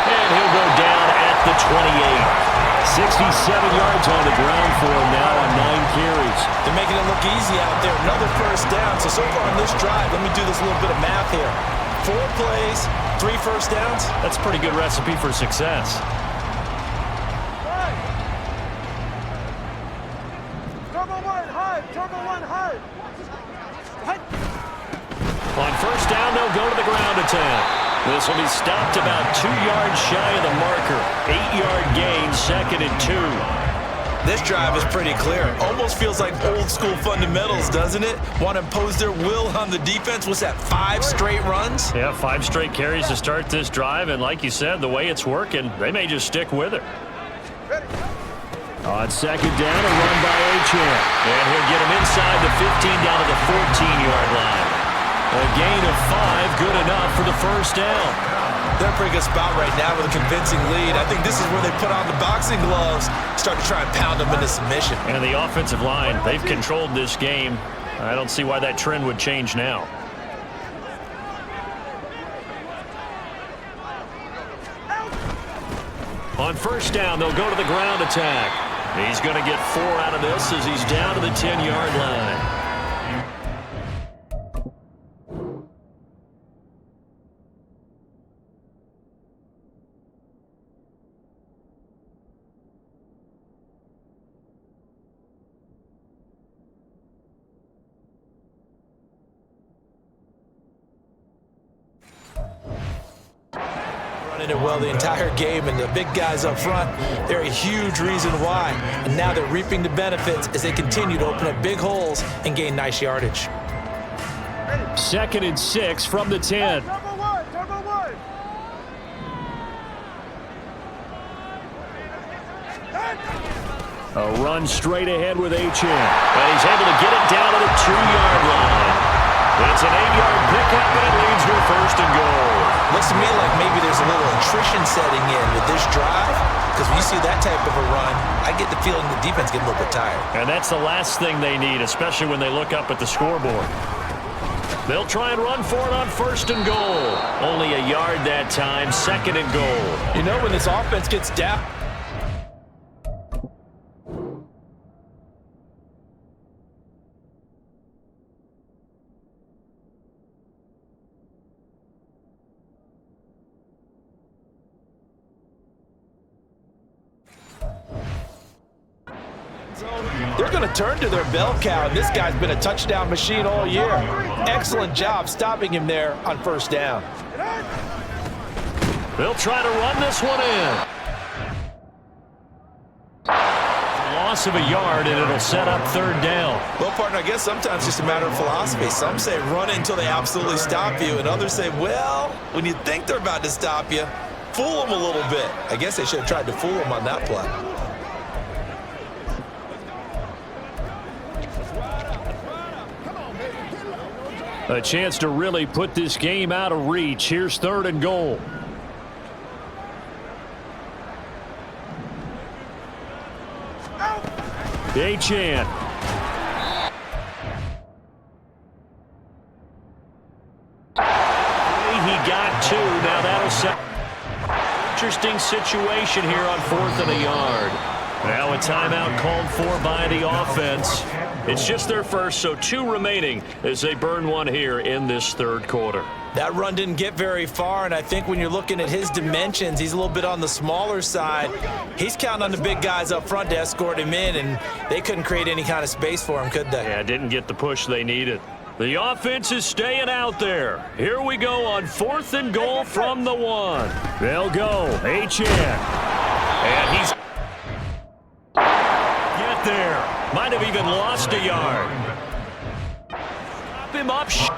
And he'll go down at the 28. 67 yards on the ground for him now on 9 carries. They're making it look easy out there. Another 1st down. So far on this drive, let me do this little bit of math here. 4 plays, 3 1st downs. That's a pretty good recipe for success. On 1st down, they'll go to the ground attack. This will be stopped about 2 yards shy of the marker. 8-yard gain, 2nd and 2. This drive is pretty clear. Almost feels like old school fundamentals, doesn't it? Want to impose their will on the defense. What's that, 5 straight runs? Yeah, 5 straight carries to start this drive. And like you said, the way it's working, they may just stick with it. On 2nd down, a run by Achane. And he'll get him inside the 15 down to the 14-yard line. A gain of 5, good enough for the 1st down. They're in a pretty good spot right now with a convincing lead. I think this is where they put on the boxing gloves, start to try and pound them into submission. And the offensive line, they've controlled this game. I don't see why that trend would change now. On 1st down, they'll go to the ground attack. He's going to get 4 out of this as he's down to the 10-yard line. Running it well the entire game, and the big guys up front, they're a huge reason why. And now they're reaping the benefits as they continue to open up big holes and gain nice yardage. 2nd and 6 from the 10. A run straight ahead with Achane. And he's able to get it down to the 2-yard line. It's an 8-yard pickup, and it leads to a 1st and goal. Looks to me like maybe there's a little attrition setting in with this drive, because when you see that type of a run, I get the feeling the defense get a little bit tired. And that's the last thing they need, especially when they look up at the scoreboard. They'll try and run for it on 1st and goal. Only a yard that time, 2nd and goal. You know, when this offense gets down, they're going to turn to their bell cow, and this guy's been a touchdown machine all year. Excellent job stopping him there on 1st down. They'll try to run this one in. loss of a yard, and it'll set up third down. Well, partner, I guess sometimes it's just a matter of philosophy. Some say run it until they absolutely stop you, and others say, well, when you think they're about to stop you, fool them a little bit. I guess they should have tried to fool them on that play. A chance to really put this game out of reach. Here's third and goal. Achan. He got two. Now that'll set. Interesting situation here on 4th and a yard. Now a timeout called for by the offense. It's just their first, so 2 remaining as they burn one here in this third quarter. That run didn't get very far, and I think when you're looking at his dimensions, he's a little bit on the smaller side. He's counting on the big guys up front to escort him in, and they couldn't create any kind of space for him, could they? Yeah, didn't get the push they needed. The offense is staying out there. Here we go on 4th and goal from the 1. They'll go. Achan. And he's get there. Might have even lost a yard. Stop him up. 4th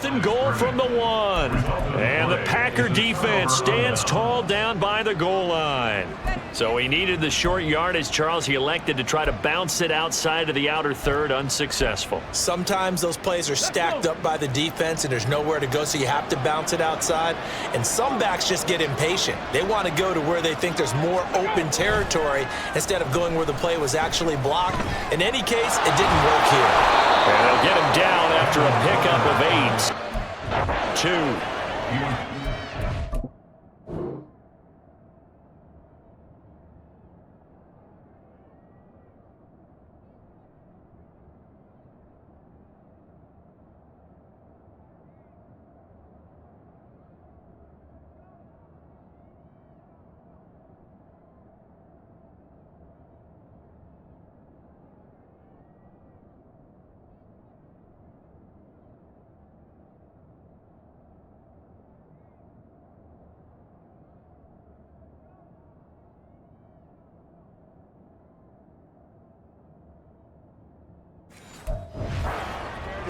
and goal from the 1. And the Packer defense stands tall down by the goal line. So he needed the short yardage, Charles. He elected to try to bounce it outside of the outer third, unsuccessful. Sometimes those plays are stacked up by the defense and there's nowhere to go, so you have to bounce it outside. And some backs just get impatient. They want to go to where they think there's more open territory instead of going where the play was actually blocked. In any case, it didn't work here. And they'll get him down after a pickup of 8. 2.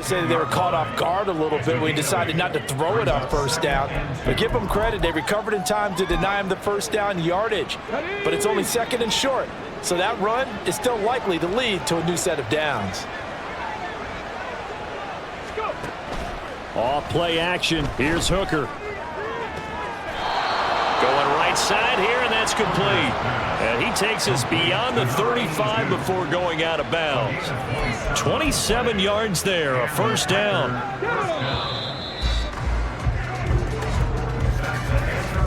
Say they were caught off guard a little bit when he decided not to throw it on 1st down. But give them credit, they recovered in time to deny him the 1st down yardage. But it's only 2nd and short, so that run is still likely to lead to a new set of downs. Off play action. Here's Hooker. Going right side here, and that's complete. And he takes us beyond the 35 before going out of bounds. 27 yards there, a 1st down.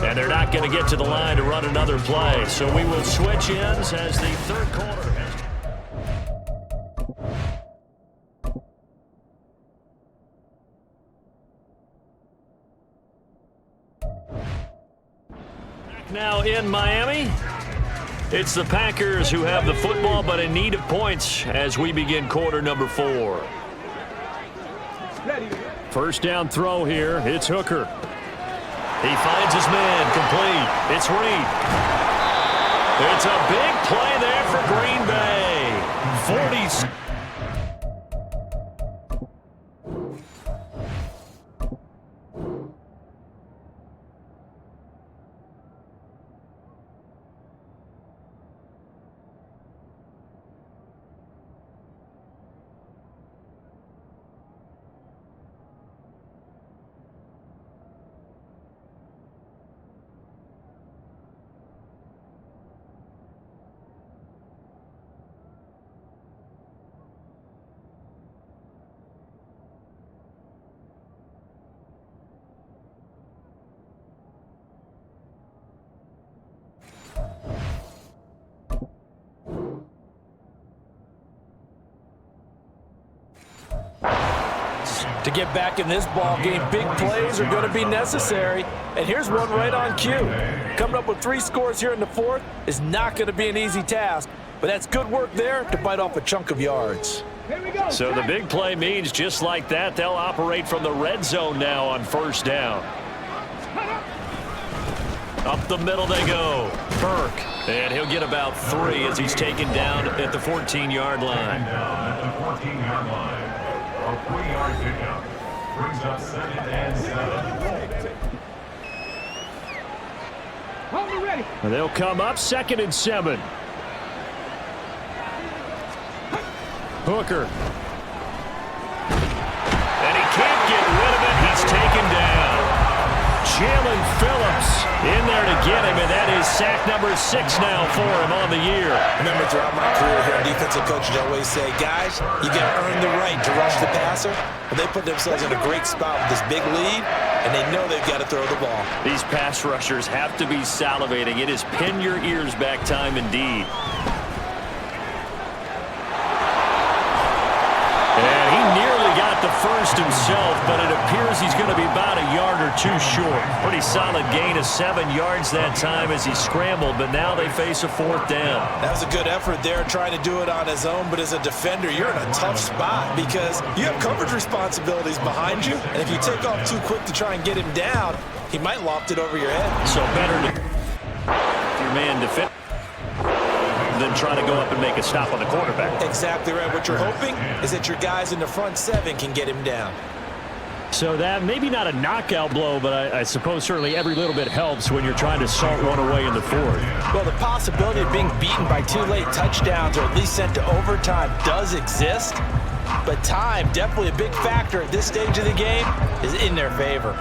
And they're not going to get to the line to run another play. So we will switch ends as the third quarter has. Now in Miami, it's the Packers who have the football but in need of points as we begin quarter number 4. 1st down throw here. It's Hooker. He finds his man. Complete. It's Reed. It's a big play there for Green Bay. 40. To get back in this ball game, big plays are going to be necessary. And here's one right on cue. Coming up with 3 scores here in the 4th is not going to be an easy task, but that's good work there to bite off a chunk of yards. So the big play means just like that, they'll operate from the red zone now on 1st down. Up the middle they go. Burke. And he'll get about 3 as he's taken down at the 14-yard line. At the 14-yard line. A 3-yard pickup brings up 2nd and 7. And they'll come up 2nd and 7. Hooker. And he can't get rid of it. He's taken down. Jalen Phillips in there to get him, and that is sack number 6 now for him on the year. Remember, throughout my career here, defensive coaches always say, guys, you got to earn the right to rush the passer. But they put themselves in a great spot with this big lead, and they know they've got to throw the ball. These pass rushers have to be salivating. It is pin your ears back time indeed. And he nearly got the first himself, but it appears he's going to be about a yard or 2 short. Pretty solid gain of 7 yards that time as he scrambled, but now they face a 4th down. That was a good effort there, trying to do it on his own, but as a defender, you're in a tough spot because you have coverage responsibilities behind you, and if you take off too quick to try and get him down, he might loft it over your head. So better to your man defend than try to go up and make a stop on the quarterback. Exactly right. What you're hoping is that your guys in the front 7 can get him down. So that maybe not a knockout blow, but I suppose certainly every little bit helps when you're trying to salt one away in the 4th. Well, the possibility of being beaten by 2 late touchdowns or at least sent to overtime does exist, but time, definitely a big factor at this stage of the game, is in their favor.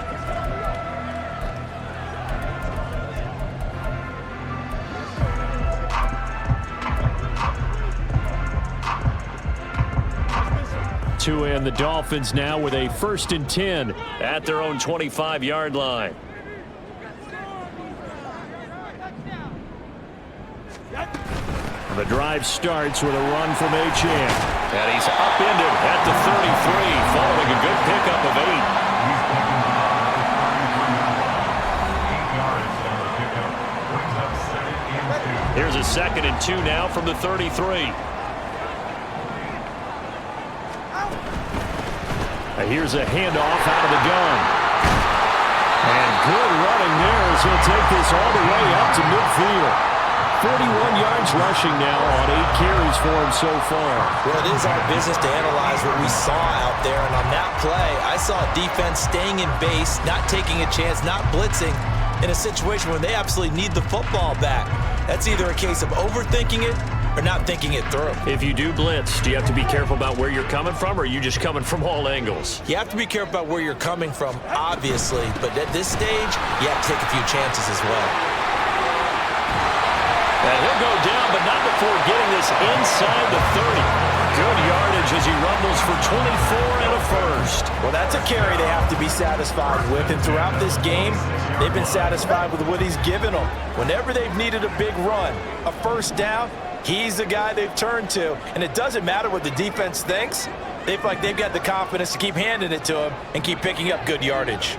And the Dolphins now with a 1st and 10 at their own 25-yard line. The drive starts with a run from Achane. And he's upended at the 33, following a good pickup of 8. Here's a 2nd and 2 now from the 33. Here's a handoff out of the gun. And good running there as he'll take this all the way up to midfield. 41 yards rushing now on 8 carries for him so far. Well, it is our business to analyze what we saw out there. And on that play, I saw defense staying in base, not taking a chance, not blitzing in a situation where they absolutely need the football back. That's either a case of overthinking it or not thinking it through. If you do blitz, do you have to be careful about where you're coming from, or are you just coming from all angles? You have to be careful about where you're coming from, obviously, but at this stage, you have to take a few chances as well. And he'll go down, but not before getting this inside the 30. Good yardage as he rumbles for 24 and a 1st. Well, that's a carry they have to be satisfied with, and throughout this game, they've been satisfied with what he's given them. Whenever they've needed a big run, a 1st down, he's the guy they've turned to, and it doesn't matter what the defense thinks. They feel like they've got the confidence to keep handing it to him and keep picking up good yardage.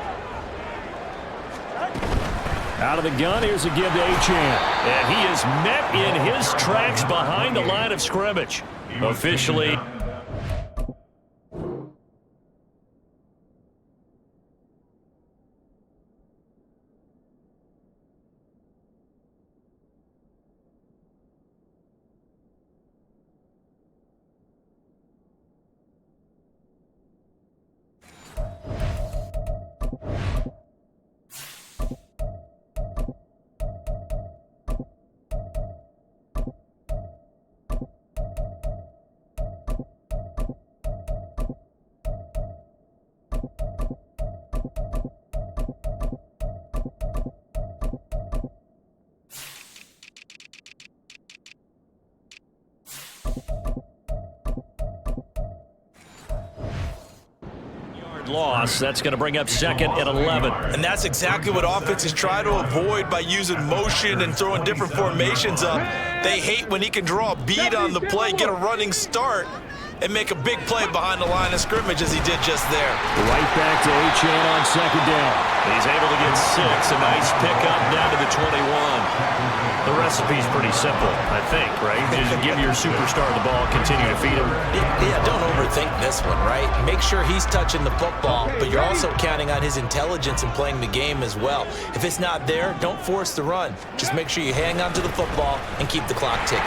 Out of the gun, here's a give to Achane. And he is met in his tracks behind the line of scrimmage. Officially. Loss. That's going to bring up 2nd and 11. And that's exactly what offenses try to avoid by using motion and throwing different formations up. They hate when he can draw a beat on the play, get a running start, and make a big play behind the line of scrimmage as he did just there. Right back to Achane on second down. He's able to get 6. A nice pickup down to the 21. The recipe's pretty simple, I think, right? Just give your superstar the ball, continue to feed him. Yeah, don't overthink this one, right? Make sure he's touching the football, but you're also counting on his intelligence in playing the game as well. If it's not there, don't force the run. Just make sure you hang on to the football and keep the clock ticking.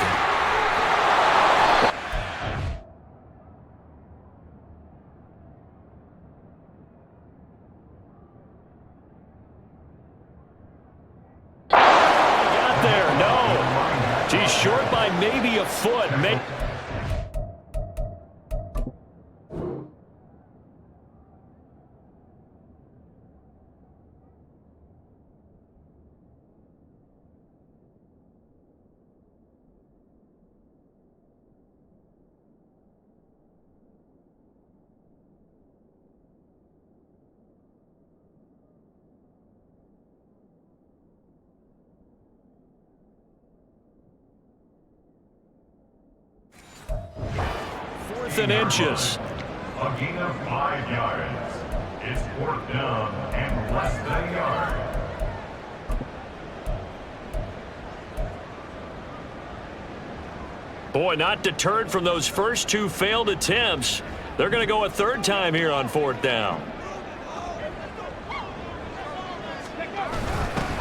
He's short by maybe a foot. And inches. A gain of 5 yards. It's 4th down and less than a yard. Boy, not deterred from those first 2 failed attempts. They're going to go a 3rd time here on 4th down.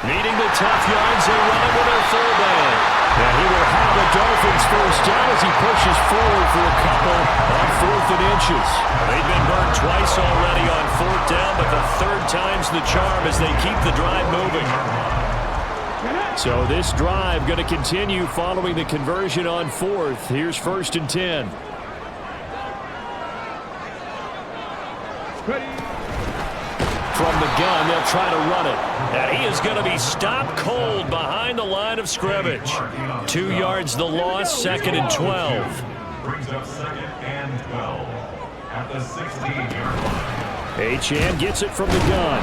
Needing the tough yards, they run it with their fullback. And he will have the Dolphins first down as he pushes forward for a couple on 4th and inches. They've been burned twice already on 4th down, but the 3rd time's the charm as they keep the drive moving. So this drive going to continue following the conversion on 4th. Here's 1st and 10. From the gun, they'll try to run it. And he is going to be stopped cold behind the line of scrimmage. 2 yards the loss, 2nd and 12. Brings up 2nd and 12 at the 16-yard line. Achane gets it from the gun.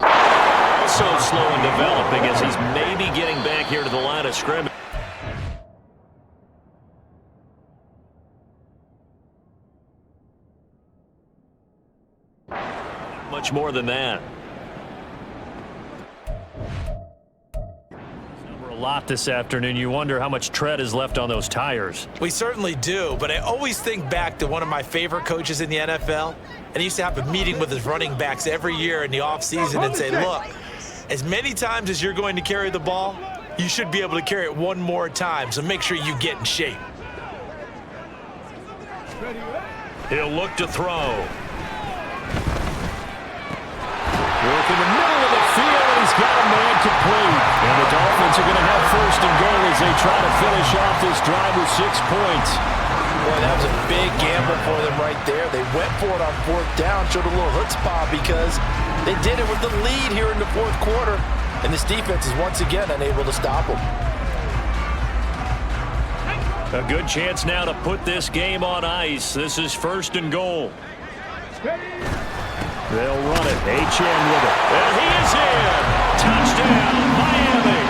Also slow in developing as he's maybe getting back here to the line of scrimmage. Much more than that. A lot this afternoon. You wonder how much tread is left on those tires. We certainly do, but I always think back to one of my favorite coaches in the NFL, and he used to have a meeting with his running backs every year in the offseason and say, look, as many times as you're going to carry the ball, you should be able to carry it one more time, so make sure you get in shape. He'll look to throw. Work in the middle of the field, and he's got a man complete. And the Dolphins are going to have 1st and goal as they try to finish off this drive with 6 points. Boy, that was a big gamble for them right there. They went for it on 4th down, showed a little chutzpah because they did it with the lead here in the 4th quarter. And this defense is once again unable to stop them. A good chance now to put this game on ice. This is 1st and goal. They'll run it. Achane with it. And he is in. Touchdown, Miami.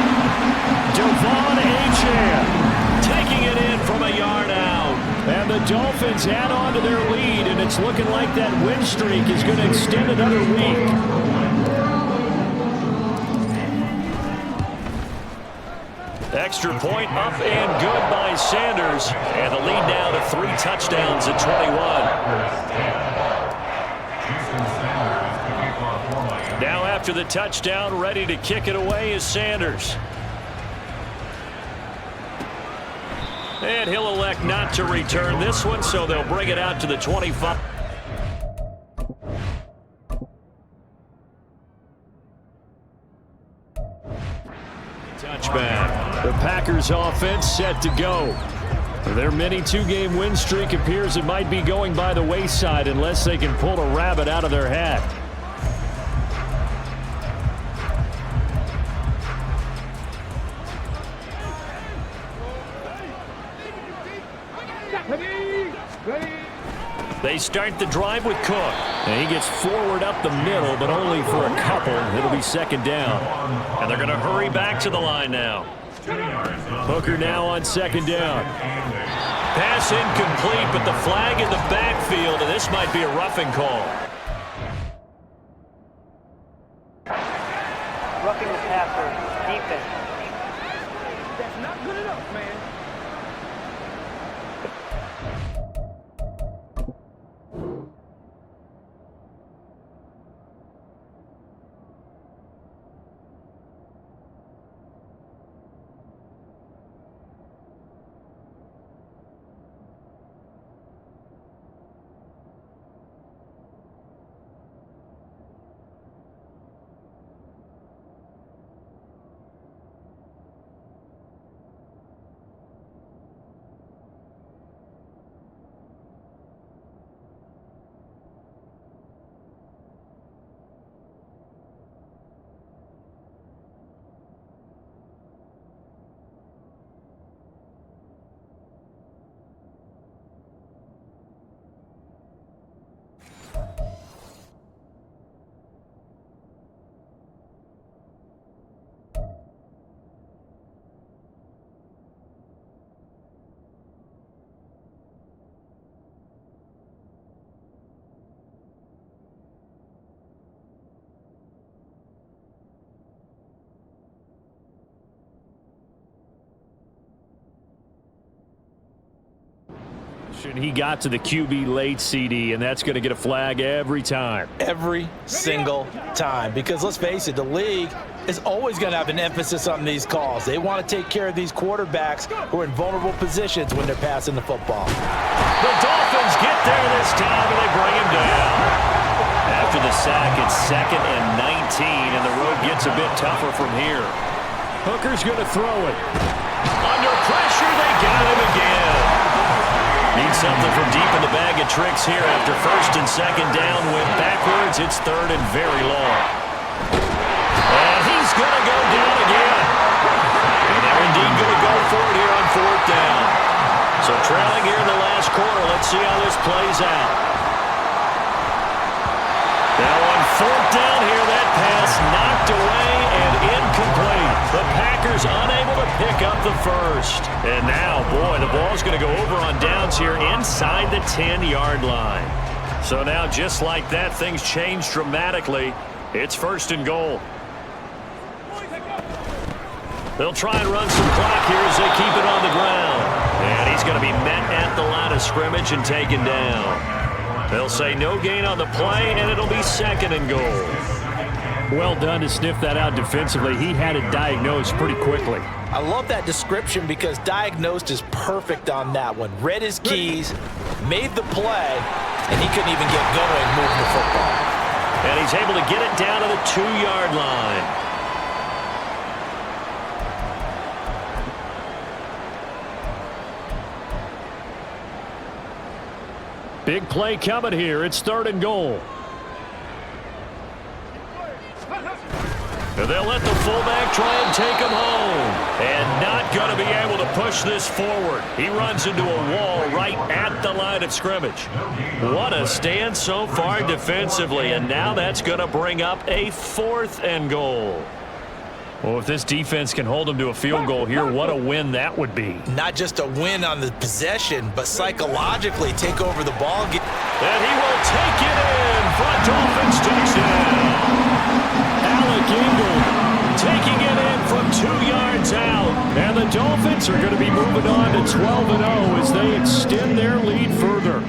Devon Achane taking it in from a yard out. And the Dolphins add on to their lead, and it's looking like that win streak is going to extend another week. Extra point up and good by Sanders. And the lead now to 3 touchdowns at 21. Now after the touchdown, ready to kick it away is Sanders. And he'll elect not to return this one, so they'll bring it out to the 25. Touchback. The Packers offense set to go. Their mini 2-game win streak appears it might be going by the wayside unless they can pull a rabbit out of their hat. They start the drive with Cook. And he gets forward up the middle, but only for a couple. It'll be 2nd down. And they're going to hurry back to the line now. Hooker now on 2nd down. Pass incomplete, but the flag in the backfield, and this might be a roughing call. Roughing the passer, defense. That's not good enough, man. He got to the QB late, CD, and that's going to get a flag every time. Every single time. Because let's face it, the league is always going to have an emphasis on these calls. They want to take care of these quarterbacks who are in vulnerable positions when they're passing the football. The Dolphins get there this time, and they bring him down. After the sack, it's 2nd and 19, and the road gets a bit tougher from here. Hooker's going to throw it. Under pressure, they got him again. Need something from deep in the bag of tricks here after 1st and 2nd down. Went backwards. It's 3rd and very long. And he's going to go down again. And they're indeed going to go for it here on 4th down. So trailing here in the last quarter. Let's see how this plays out. Now on 4th down here, that pass knocked away and incomplete. The Packers unable to pick up the first. And now, boy, the ball's going to go over on downs here inside the 10-yard line. So now, just like that, things change dramatically. It's 1st and goal. They'll try and run some clock here as they keep it on the ground. And he's going to be met at the line of scrimmage and taken down. They'll say no gain on the play, and it'll be 2nd and goal. Well done to sniff that out defensively. He had it diagnosed pretty quickly. I love that description because diagnosed is perfect on that one. Read his keys, made the play, and he couldn't even get going moving the football. And he's able to get it down to the 2-yard line. Big play coming here. It's 3rd and goal. And they'll let the fullback try and take him home. And not going to be able to push this forward. He runs into a wall right at the line of scrimmage. What a stand so far defensively. And now that's going to bring up a 4th and goal. Well, if this defense can hold them to a field goal here, what a win that would be. Not just a win on the possession, but psychologically take over the ball. And he will take it in for a Dolphins touchdown. Alec Ingold taking it in from 2 yards out. And the Dolphins are going to be moving on to 12-0 as they extend their lead further.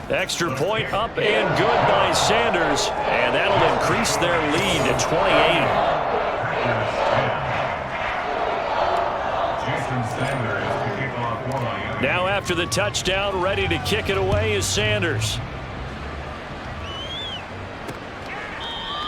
Extra point up and good by Sanders, and that'll increase their lead to 28. Now after the touchdown, ready to kick it away is Sanders.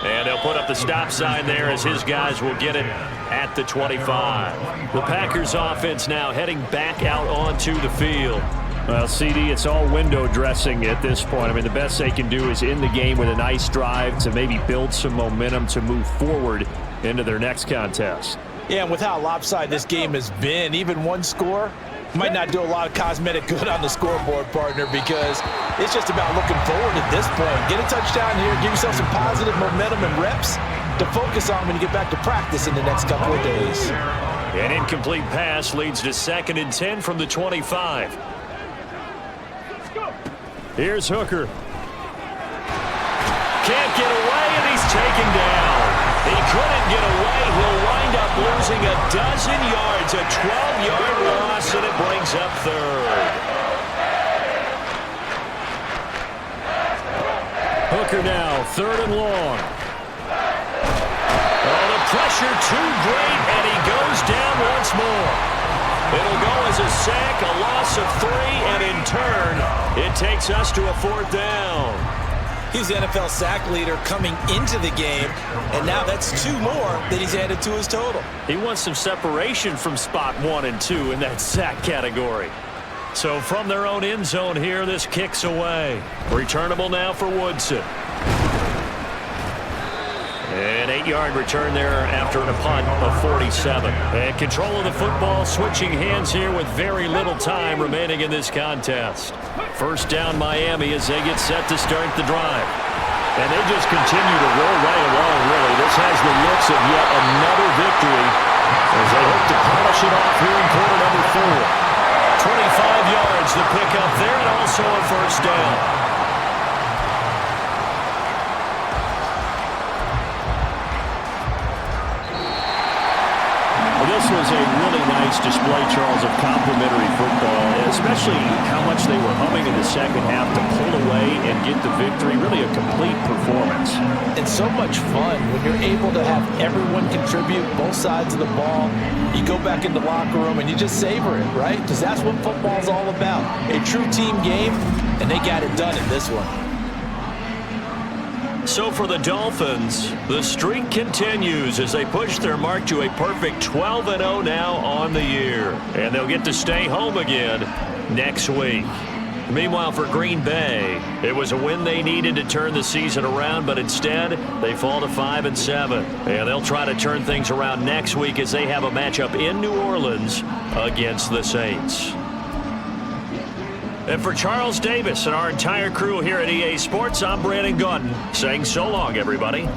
And they'll put up the stop sign there as his guys will get it at the 25. The Packers offense now heading back out onto the field. Well, CD, it's all window dressing at this point. I mean, the best they can do is end the game with a nice drive to maybe build some momentum to move forward into their next contest. Yeah, and with how lopsided this game has been, even one score might not do a lot of cosmetic good on the scoreboard, partner, because it's just about looking forward at this point. Get a touchdown here, give yourself some positive momentum and reps to focus on when you get back to practice in the next couple of days. An incomplete pass leads to 2nd and 10 from the 25. Here's Hooker. Can't get away, and he's taken down. He couldn't get away. He'll wind up losing a dozen yards, a 12-yard loss, and it brings up 3rd. Hooker now, 3rd and long. Oh, the pressure too great, and he goes down once more. It'll go as a sack, a loss of 3, and in turn, it takes us to a 4th down. He's the NFL sack leader coming into the game, and now that's 2 more that he's added to his total. He wants some separation from spot 1 and 2 in that sack category. So from their own end zone here, this kicks away. Returnable now for Woodson. An 8-yard return there after a punt of 47. And control of the football, switching hands here with very little time remaining in this contest. 1st down Miami as they get set to start the drive. And they just continue to roll right along, really. This has the looks of yet another victory as they hope to polish it off here in quarter number 4. 25 yards the pickup there, and also a 1st down. This was a really nice display, Charles, of complimentary football, especially how much they were humming in the second half to pull away and get the victory. Really a complete performance. And so much fun when you're able to have everyone contribute, both sides of the ball. You go back in the locker room and you just savor it, right? Because that's what football's all about. A true team game, and they got it done in this one. So for the Dolphins, the streak continues as they push their mark to a perfect 12-0 now on the year. And they'll get to stay home again next week. Meanwhile, for Green Bay, it was a win they needed to turn the season around, but instead, they fall to 5-7. And they'll try to turn things around next week as they have a matchup in New Orleans against the Saints. And for Charles Davis and our entire crew here at EA Sports, I'm Brandon Gaudin saying so long, everybody.